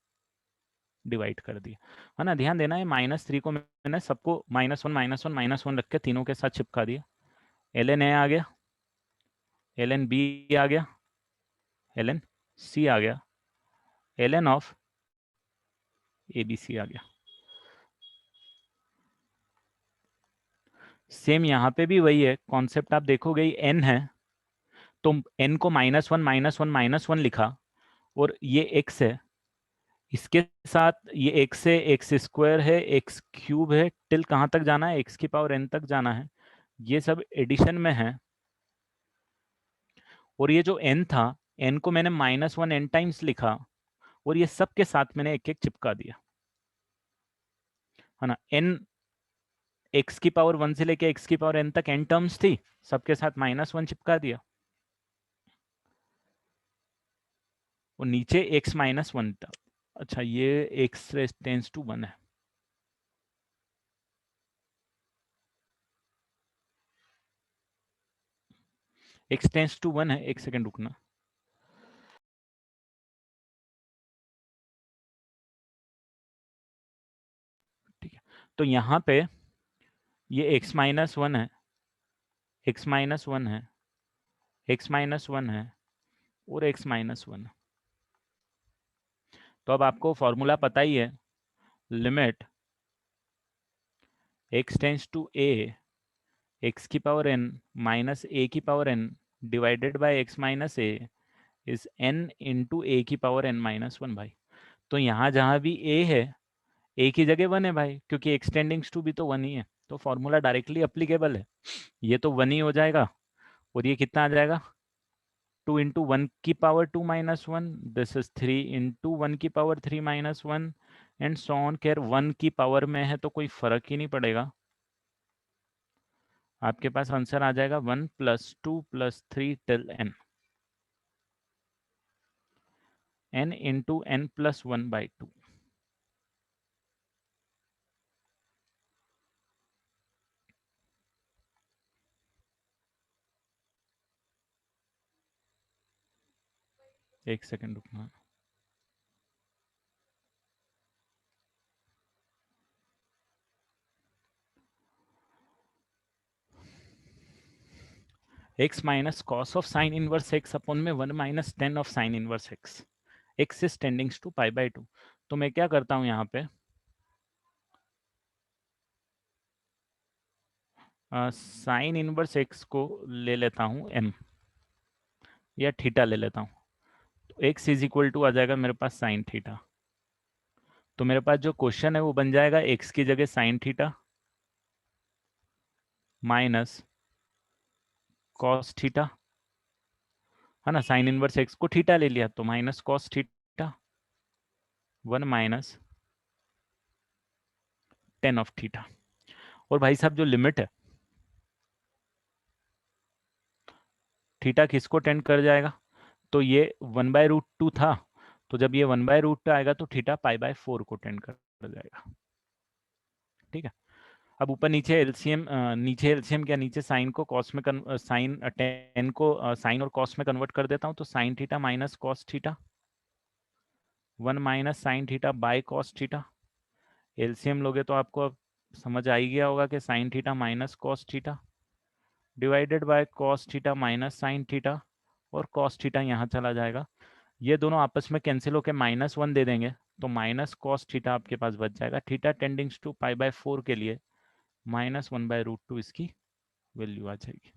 डिवाइड कर दिया, है ना। ध्यान देना है, -3 को मैंने सबको -1 -1 रख के तीनों के साथ चिपका दिया। ln a आ गया, ln b आ गया, ln c आ गया, ln ऑफ abc आ गया। सेम यहाँ पे भी वही है कॉन्सेप्ट, आप देखोगे n है तो n को -1 लिखा, और ये x है, इसके साथ ये x है, x स्क्वायर है, x क्यूब है, टिल कहाँ तक जाना है, x की पावर n तक जाना है, ये सब एडिशन में है। और ये जो n था, n को मैंने -1 n टाइम्स लिखा, और ये सब के साथ मैंने एक एक चिपका दिया, है ना। n x की पावर 1 से लेके x की पावर n तक n टर्म्स थी, सबके साथ -1 चिपका दिया, और नीचे x-1 था। अच्छा, ये x टेंस टू 1 है। x टेंस टू 1 है, एक सेकंड रुकना। ठीक है, तो यहाँ पे ये x-1 है, x-1 है, x-1 है, और x-1 है। तो अब आपको फॉर्मूला पता ही है, limit x tends to a x की पावर n माइनस a की power n divided by x minus a is n into a की पावर n-1 भाई। तो यहाँ जहाँ भी a है, a की जगह 1 है भाई, क्योंकि एक्सटेंडिंग्स टू भी तो 1 ही है, तो फॉर्मूला डायरेक्टली अप्लीकेबल है। ये तो 1 ही हो जाएगा, और ये कितना आ जाएगा, 2 इंटू 1 की पावर 2-1, दिस इज 3 इंटू 1 की power 3-1, and so on. Care 1 की पावर में है तो कोई फर्क ही नहीं पड़ेगा, आपके पास आंसर आ जाएगा 1 + 2 + 3 till n। n into n plus 1/2। एक सेकेंड रुकना। x minus cos of sine inverse x upon में 1 minus tan of sine inverse x, x is टेंडिंग्स to π/2। तो मैं क्या करता हूँ यहाँ पे, साइन इनवर्स x को ले लेता हूँ m, या थीटा ले लेता हूँ। तो x इज इक्वल टू आ जाएगा मेरे पास साइन थीटा। तो मेरे पास जो क्वेश्चन है वो बन जाएगा x की जगह sine theta minus cos theta, है ना। साइन इनवर्स x को थीटा ले लिया तो minus cos theta 1 minus tan of theta. और भाई साहब जो लिमिट है, थीटा किसको टेंड कर जाएगा, तो ये 1/√2 था, तो जब ये 1/√2 आएगा तो थीटा π/4 को टेंड कर जाएगा। ठीक है। अब ऊपर नीचे एलसीएम, नीचे एलसीएम क्या, नीचे साइन को कॉस में साइन टेन को साइन और कॉस में कन्वर्ट कर देता हूँ। तो sine theta minus cos theta 1 minus sine theta by cos theta. LCM लोगे तो आपको अब समझ आ ही गया होगा कि sine theta minus cos theta divided by cos theta minus sine theta, और कॉस थीटा यहाँ चला जाएगा। ये दोनों आपस में कैंसिल होकर -1 दे देंगे, तो माइनस कॉस थीटा आपके पास बच जाएगा। थीटा टेंडिंग्स टू π/4 के लिए -1/√2 इसकी वैल्यू आ जाएगी।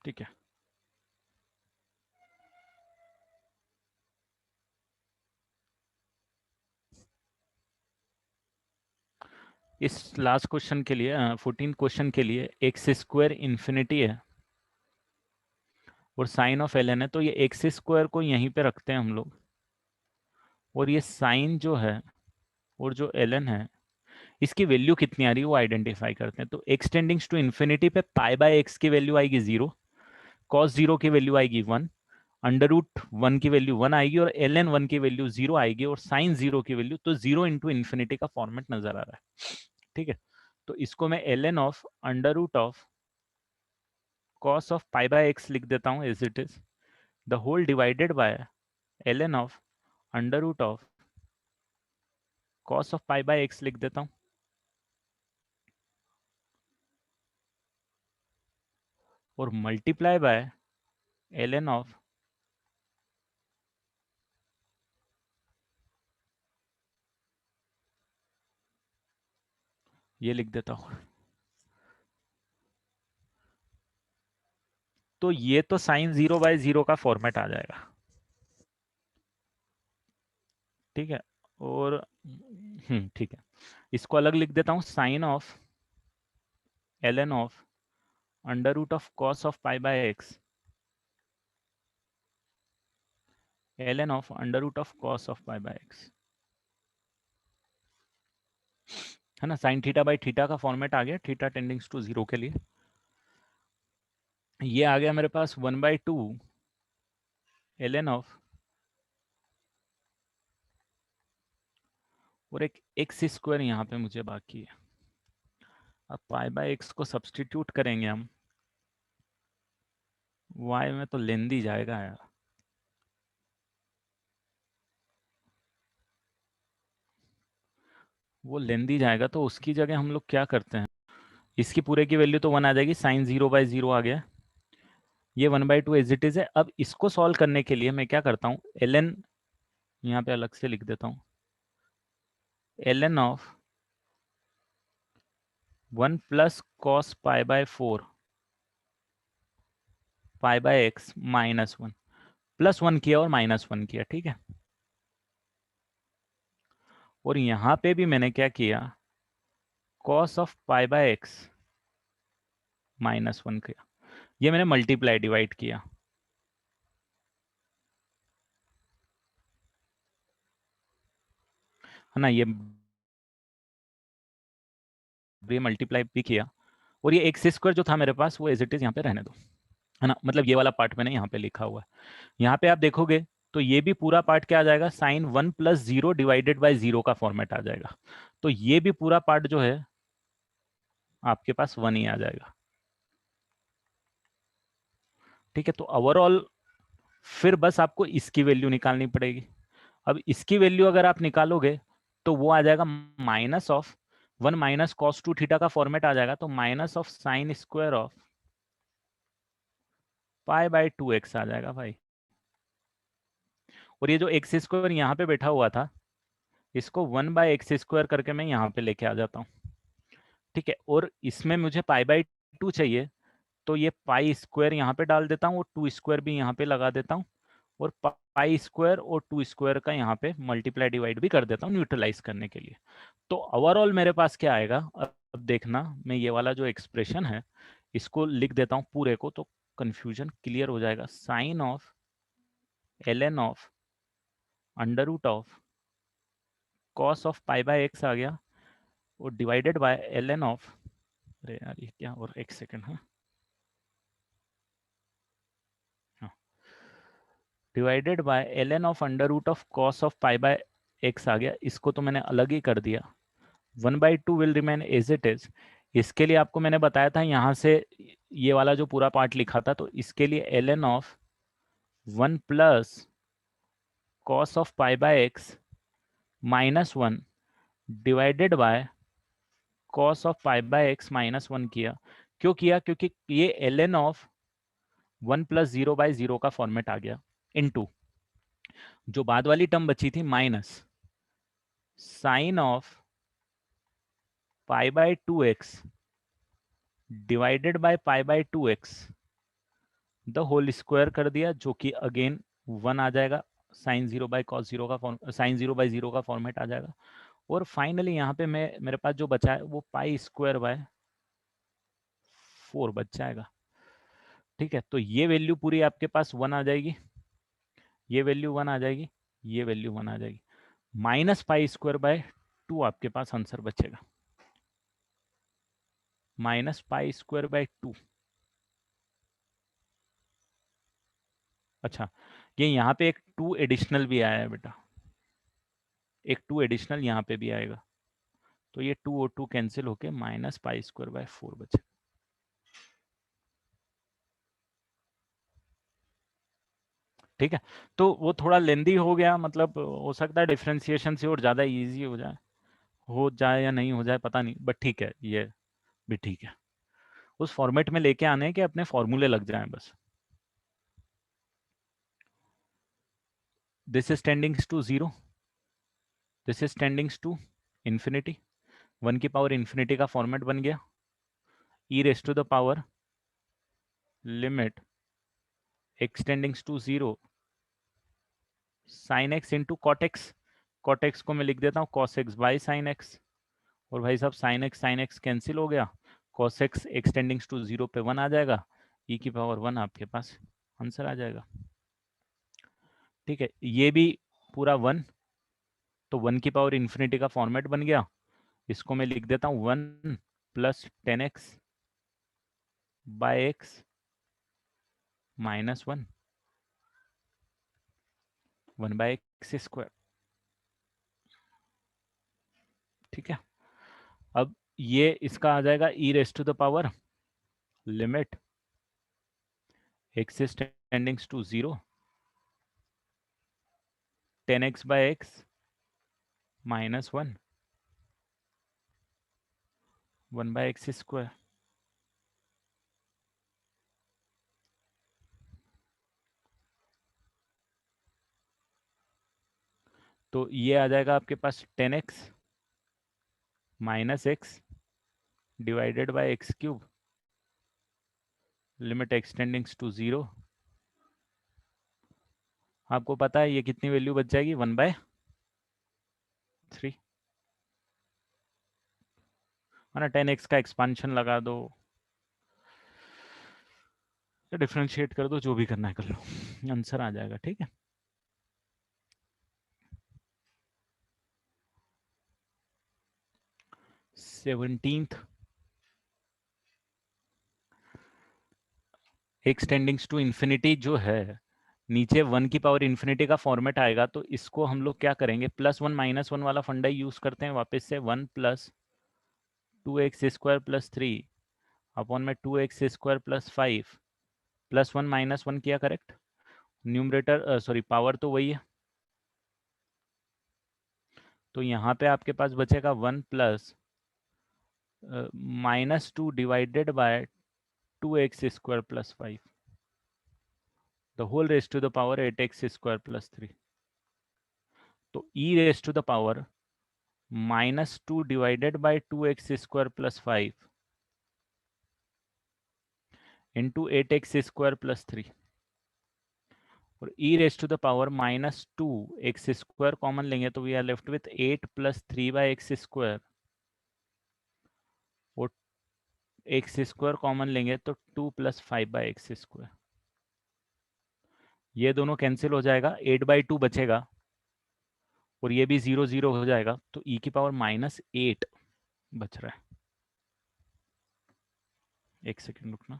ठीक है। इस लास्ट क्वेश्चन के लिए 14 क्वेश्चन के लिए एक्स स्क्वायर इन्फिनिटी है और साइन ऑफ एल एन है, तो ये एक्स स्क्वायर को यहीं पे रखते हैं हम लोग, और ये साइन जो है और जो एल एन है इसकी वैल्यू कितनी आ रही है वो आइडेंटिफाई करते हैं। तो एक्स टेंडिंग्स टू इन्फिनिटी पे π/x की वैल्यू आएगी 0, कॉस 0 की वैल्यू आएगी 1, √1 की वैल्यू 1 आएगी, और एल एन 1 की वैल्यू 0 आएगी, और साइन 0 की वैल्यू, तो 0 इंटू इन्फिनिटी का फॉर्मेट नजर आ रहा है। ठीक है। तो इसको मैं एल एन ऑफ √ऑफ cos ऑफ π/x लिख देता हूँ as it is, the whole divided by L N of √ऑफ cos ऑफ π/x लिख देता हूँ, और multiply by L N of ये लिख देता हूँ। तो ये तो साइन 0/0 का फॉर्मेट आ जाएगा। ठीक है। और ठीक है, इसको अलग लिख देता हूँ, sine of L N of √ऑफ cos of π/x, L N of √ऑफ cos ऑफ π/x, है ना। साइन थीटा बाई थीटा का फॉर्मेट आ गया थीटा टेंडिंग्स टू 0 के लिए। ये आ गया मेरे पास 1/2 एल एन ऑफ, और एक एक्स स्क्वायर यहाँ पे मुझे बाकी है। अब π/x को सब्सटीट्यूट करेंगे हम, y में तो लेंदी जाएगा यार, वो लेंदी जाएगा, तो उसकी जगह हम लोग क्या करते हैं, इसकी पूरे की वैल्यू तो 1 आ जाएगी, साइन 0/0 आ गया, ये 1/2 एज इट इज है। अब इसको सॉल्व करने के लिए मैं क्या करता हूँ, एल एन यहाँ पे अलग से लिख देता हूँ, L N of 1 plus cos π/4 π/x -1, +1 किया और -1 किया। ठीक है। और यहाँ पे भी मैंने क्या किया, कॉस ऑफ π/x -1 किया, ये मैंने मल्टीप्लाई डिवाइड किया, है है ना, ये मल्टीप्लाई भी किया, और ये एक्स स्क्वायर जो था मेरे पास वो एज इट इज यहाँ पे रहने दो, है ना, मतलब ये वाला पार्ट मैंने यहाँ पे लिखा हुआ है। यहाँ पे आप देखोगे तो ये भी पूरा पार्ट क्या आ जाएगा, साइन 1 + 0 डिवाइडेड बाय 0 का फॉर्मेट आ जाएगा। तो ये भी पूरा पार्ट जो है आपके पास 1 ही आ जाएगा। ठीक है, तो ओवरऑल फिर बस आपको इसकी वैल्यू निकालनी पड़ेगी। अब इसकी वैल्यू अगर आप निकालोगे तो वो आ जाएगा -1 माइनस कॉस 2 थीटा का फॉर्मेट आ जाएगा, तो -sin² ऑफ π/2x आ जाएगा भाई। और ये जो एक्स स्क्वायर यहाँ पे बैठा हुआ था, इसको 1/x² करके मैं यहाँ पे लेके आ जाता हूँ। ठीक है, और इसमें मुझे π/2 चाहिए, तो ये π² यहाँ पे डाल देता हूँ और 2² भी यहाँ पे लगा देता हूँ, और π² और 2² का यहाँ पे मल्टीप्लाई डिवाइड भी कर देता हूँ न्यूट्रलाइज करने के लिए। तो ओवरऑल मेरे पास क्या आएगा, अब देखना, मैं ये वाला जो एक्सप्रेशन है इसको लिख देता हूँ पूरे को, तो कंफ्यूजन क्लियर हो जाएगा। साइन ऑफ ln ऑफ √ऑफ कॉस ऑफ π/x आ गया, और डिवाइडेड बाय ln ऑफ, अरे यार ये क्या, और एक सेकेंड, हाँ, डिवाइडेड बाय ln ऑफ √ऑफ कॉस ऑफ π/x आ गया। इसको तो मैंने अलग ही कर दिया, 1/2 will remain as it is. इसके लिए आपको मैंने बताया था यहाँ से ये वाला जो पूरा पार्ट लिखा था, तो इसके लिए ln of 1 + cos of π/x -1 divided by cos of π/x -1 किया। क्यों किया, क्योंकि ये ln ऑफ 1 + 0/0 का फॉर्मेट आ गया, इनटू जो बाद वाली टर्म बची थी minus sine of π/2x divided by π/2x the whole square कर दिया, जो कि अगेन 1 आ जाएगा, साइन 0/cos 0 का फॉर्म, साइन 0/0 का फॉर्मेट आ जाएगा। और फाइनली यहाँ पे मैं, मेरे पास जो बचा है वो π²/4 बच जाएगा। ठीक है, तो ये वैल्यू पूरी आपके पास 1 आ जाएगी, ये वैल्यू 1 आ जाएगी, ये वैल्यू 1 आ जाएगी, -π²/2 आपके पास आंसर बचेगा, -π²/2। अच्छा, ये यहाँ पे एक 2 एडिशनल भी आया है बेटा, एक 2 एडिशनल यहाँ पे भी आएगा, तो ये 2 और 2 कैंसिल होके -π²/4 बचे। ठीक है, तो वो थोड़ा लेंदी हो गया, मतलब हो सकता है डिफ्रेंसिएशन से और ज़्यादा इजी हो जाए या नहीं हो जाए पता नहीं, बट ठीक है, ये भी ठीक है। उस फॉर्मेट में लेके आने के अपने फॉर्मूले लग जाएं बस। This is टेंडिंग्स to 0, this is टेंडिंग्स to infinity, 1 की पावर इन्फिनिटी का फॉर्मेट बन गया, e⁻⁴ limit x टेंडिंग्स to 0 sin x into cot x, cot x को मैं लिख देता हूँ cos x/sin x, और भाई साहब sin x कैंसिल हो गया, cos x टेंडिंग्स टू 0 पे 1 आ जाएगा, e⁻1 आपके पास आंसर आ जाएगा। ठीक है, ये भी पूरा 1, तो 1 की पावर इन्फिनिटी का फॉर्मेट बन गया, इसको मैं लिख देता हूँ 1 + 10x बाय एक्स -1 1/x²। ठीक है, अब ये इसका आ जाएगा e⁻⁴ limit x is tending to 0 10x/x -1 1/x²। तो ये आ जाएगा आपके पास 10x - x divided by x³ limit x टेंडिंग्स to 0। आपको पता है ये कितनी वैल्यू बच जाएगी, 1/3, है ना। 10x का एक्सपांशन लगा दो या डिफ्रेंशिएट कर दो, जो भी करना है कर लो, आंसर आ जाएगा। ठीक है, 17th एक्स टेंडिंग्स टू इन्फिनिटी जो है, नीचे 1 की पावर इन्फिनिटी का फॉर्मेट आएगा, तो इसको हम लोग क्या करेंगे, +1 -1 वाला फंडा यूज करते हैं वापस से। 1 + 2x² + 3 अपॉन में 2x² + 5 +1 -1 किया करेक्ट। न्यूमरेटर सॉरी पावर तो वही है, तो यहाँ पे आपके पास बचेगा 1 + -2 divided by 2x² + 5 the whole raise to the power 8x² + 3। तो e raise to the power -2 divided by 2x² + 5 into 8x² + 3 और e raise to the power -2 x² common लेंगे तो we are left with 8 + 3/x², और x² common लेंगे तो 2 + 5/x²। ये दोनों cancel हो जाएगा, 8/2 बचेगा और ये भी 0 0 हो जाएगा, तो e की पावर -8 बच रहा है। एक सेकेंड रुकना,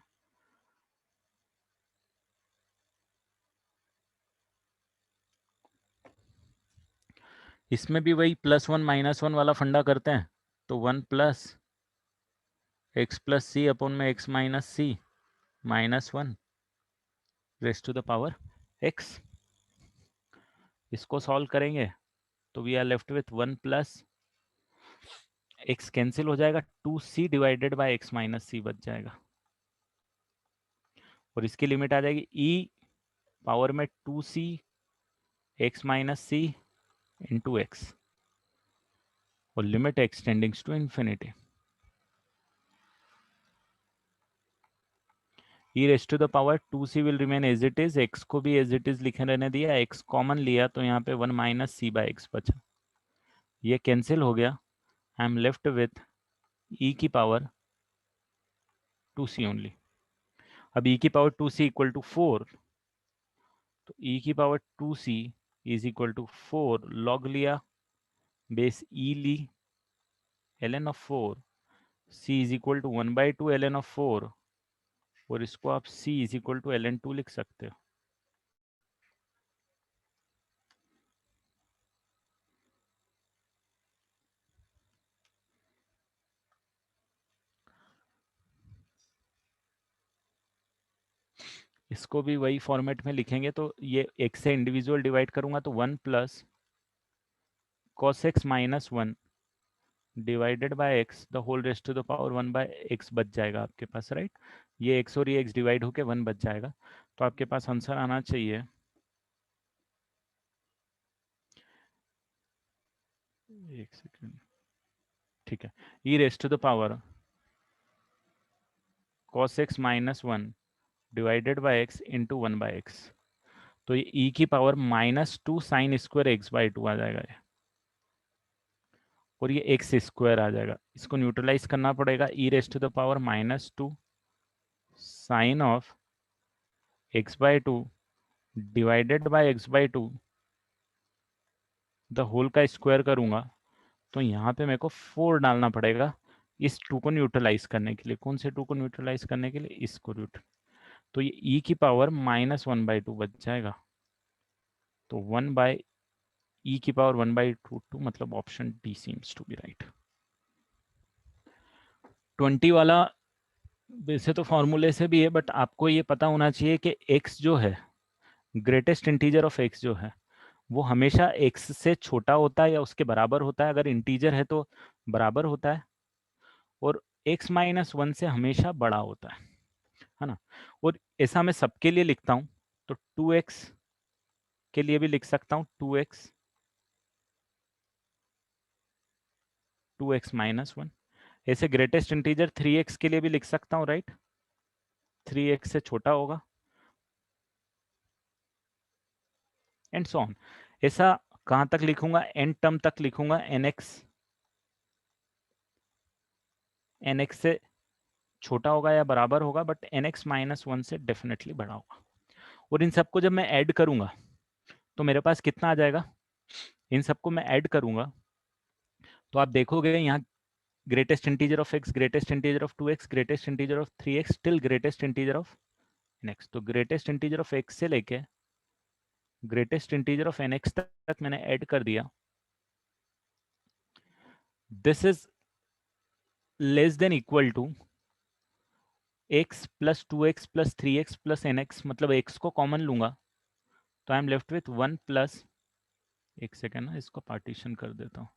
इसमें भी वही +1 -1 वाला फंडा करते हैं, तो 1 + x + c अपॉन में x - c -1 raise to the power x। इसको सॉल्व करेंगे तो we are left with 1 + x cancel हो जाएगा, 2c divided by x - c बच जाएगा, और इसकी लिमिट आ जाएगी e पावर में 2c x - c into x, और limit x tending to infinity. e raise to the power 2c will remain as it is, x को भी एज इट इज लिखे रहने दिया, x कॉमन लिया तो यहाँ पे 1 - c/x बचा, ये कैंसिल हो गया, I am left with e की पावर 2c ओनली। अब e की पावर 2c इक्वल टू 4, तो e की power 2c is equal to 4 log लिया, बेस e ली, ln of 4, c is equal to 1/2 ln of 4, और इसको आप c is equal to ln2 लिख सकते हो। इसको भी वही फॉर्मेट में लिखेंगे, तो ये x से इंडिविजुअल डिवाइड करूंगा तो 1 + cos x - 1 divided by x the whole raise to the power 1/x बच जाएगा आपके पास, राइट। ये x और ये x डिवाइड होके 1 बच जाएगा, तो आपके पास आंसर आना चाहिए एक सेकेंड, ठीक है, e raise to the power cos x - 1 divided by x into 1/x, तो ये e की पावर -2 sin² x/2 आ जाएगा ये, और ये x² आ जाएगा, इसको न्यूट्रलाइज करना पड़ेगा, e raise to the power -2 sine of x/2 divided by x/2 the whole का स्क्वायर करूंगा, तो यहाँ पे मेरे को 4 डालना पड़ेगा इस 2 को न्यूट्रलाइज करने के लिए। कौन से 2 को न्यूट्रलाइज करने के लिए, इसको न्यूट्रल, तो ये e की पावर -1/2 बच जाएगा, तो 1/e की पावर 1/2, मतलब option D seems to be right. 20 वाला वैसे तो फॉर्मूले से भी है, बट आपको ये पता होना चाहिए कि x जो है, ग्रेटेस्ट इंटीजर ऑफ x जो है, वो हमेशा x से छोटा होता है या उसके बराबर होता है, अगर इंटीजर है तो बराबर होता है, और x - 1 से हमेशा बड़ा होता है ना। और ऐसा मैं सबके लिए लिखता हूं, तो 2x के लिए भी लिख सकता हूं, 2x 2x - 1, ऐसे ग्रेटेस्ट इंटीजर 3x के लिए भी लिख सकता हूं, राइट, 3x से छोटा होगा, एंड सो ऑन। ऐसा कहां तक लिखूंगा, एन टर्म तक लिखूंगा, nx से छोटा होगा या बराबर होगा, बट nx - 1 से डेफिनेटली बड़ा होगा। और इन सबको जब मैं ऐड करूंगा तो मेरे पास कितना आ जाएगा, इन सबको मैं ऐड करूंगा तो आप देखोगे यहाँ greatest integer of x, greatest integer of 2x, greatest integer of 3x till greatest integer of nx. तो greatest integer of x से लेके greatest integer of nx तक मैंने ऐड कर दिया. This is less than equal to x plus 2x plus 3x plus nx. मतलब x को common लूंगा तो I am left with 1 plus, एक सेकेंड ना, इसको पार्टीशन कर देता हूं.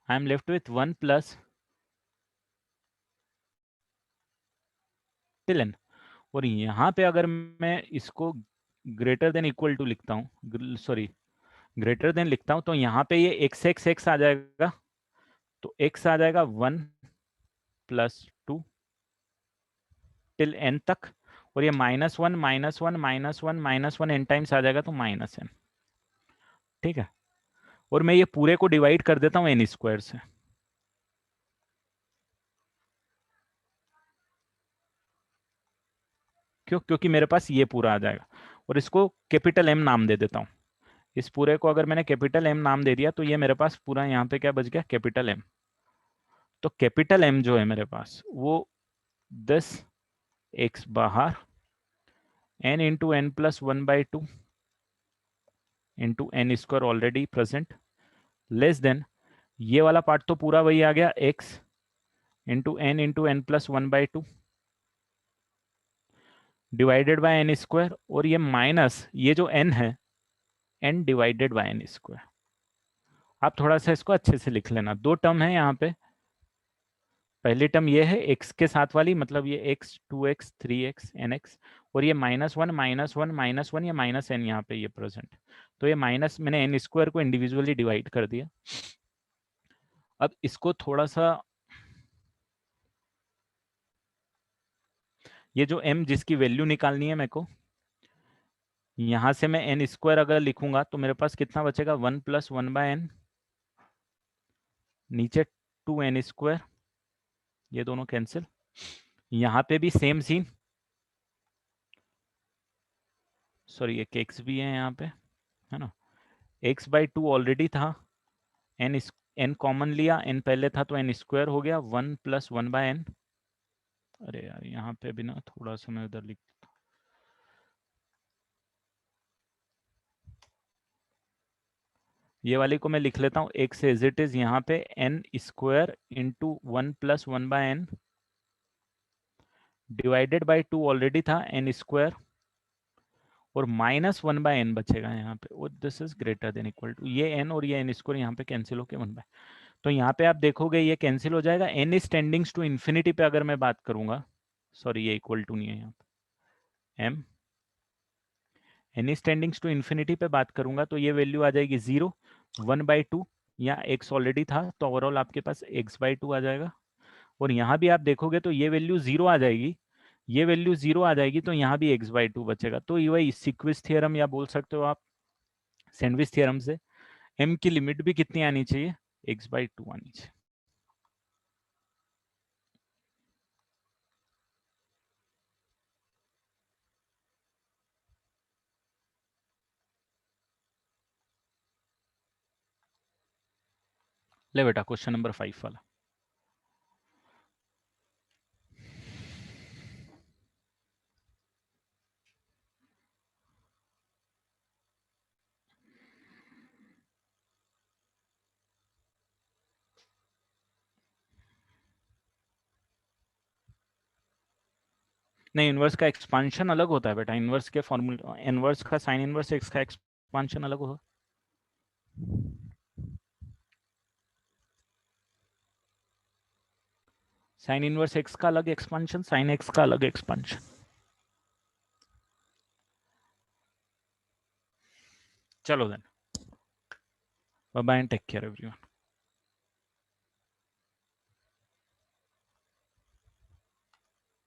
आई am left with 1 plus till n. और यहाँ पे अगर मैं इसको ग्रेटर देन इक्वल टू लिखता हूँ, सॉरी ग्रेटर देन लिखता हूँ, तो यहाँ पे ये एक्स एक्स एक्स आ जाएगा. तो x आ जाएगा 1 प्लस 2 टिल n तक. और ये -1 -1 -1 -1 n टाइम्स आ जाएगा तो -n. ठीक है. और मैं ये पूरे को डिवाइड कर देता हूँ n स्क्वायर से. क्यों? क्योंकि मेरे पास ये पूरा आ जाएगा. और इसको कैपिटल M नाम दे देता हूँ. इस पूरे को अगर मैंने कैपिटल M नाम दे दिया तो ये मेरे पास पूरा यहाँ पे क्या बच गया, कैपिटल M. तो कैपिटल M जो है मेरे पास वो 10x बाहर n into n plus 1/2 into n square already present less than, ये वाला पार्ट तो पूरा वही आ गया x into n plus 1/2 divided by n square. और ये माइनस ये जो n है n divided by n square. आप थोड़ा सा इसको अच्छे से लिख लेना. दो टर्म है यहाँ पे. पहली टर्म ये है x के साथ वाली, मतलब ये x 2x 3x nx. और ये -1 -1 -1 या -n यहाँ पे ये प्रेजेंट. तो ये माइनस, मैंने n स्क्वायर को इंडिविजुअली डिवाइड कर दिया. अब इसको थोड़ा सा, ये जो m जिसकी वैल्यू निकालनी है मेरे को, यहां से मैं n स्क्वायर अगर लिखूंगा तो मेरे पास कितना बचेगा, 1 प्लस 1/n, नीचे 2n स्क्वायर, ये दोनों कैंसिल. यहाँ पे भी सेम सीन, सॉरी एक x भी है यहाँ पे, है ना. x/2 ऑलरेडी था, n कॉमन लिया, n पहले था तो n स्क्वायर हो गया 1 प्लस 1/n. अरे यार यहाँ पे भी ना थोड़ा सा मैं उधर लिख, ये वाली को मैं लिख लेता हूँ x एज इट इज यहाँ पे n square into 1 plus 1/n divided by 2 already था n स्क्वायर, और -1/n बचेगा यहाँ पे. और this is greater than equal to, ये n और ये n स्क्वायर यहाँ पे कैंसिल होके 1/. तो यहाँ पे आप देखोगे ये कैंसिल हो जाएगा. n इज टेंडिंग्स टू इन्फिनिटी पे अगर मैं बात करूंगा, सॉरी ये इक्वल टू नहीं है यहाँ पे, m n is टेंडिंग्स to infinity पे बात करूंगा तो ये वैल्यू आ जाएगी 0, 1/2, या x ऑलरेडी था तो ओवरऑल आपके पास x/2 आ जाएगा. और यहाँ भी आप देखोगे तो ये वैल्यू 0 आ जाएगी, ये वैल्यू 0 आ जाएगी, तो यहाँ भी x/2 बचेगा. तो ये वही सीक्वेंस थ्योरम या बोल सकते हो आप सैंडविच थ्योरम से m की लिमिट भी कितनी आनी चाहिए, x/2 आनी चाहिए. ले बेटा क्वेश्चन नंबर 5 वाला. नहीं, इनवर्स का एक्सपांशन अलग होता है बेटा. इनवर्स के फॉर्मूला, इनवर्स का साइन इनवर्स एक्स का एक्सपांशन अलग होगा. साइन इनवर्स एक्स का अलग एक्सपांशन, साइन एक्स का अलग एक्सपांशन. चलो then, bye bye and take care everyone.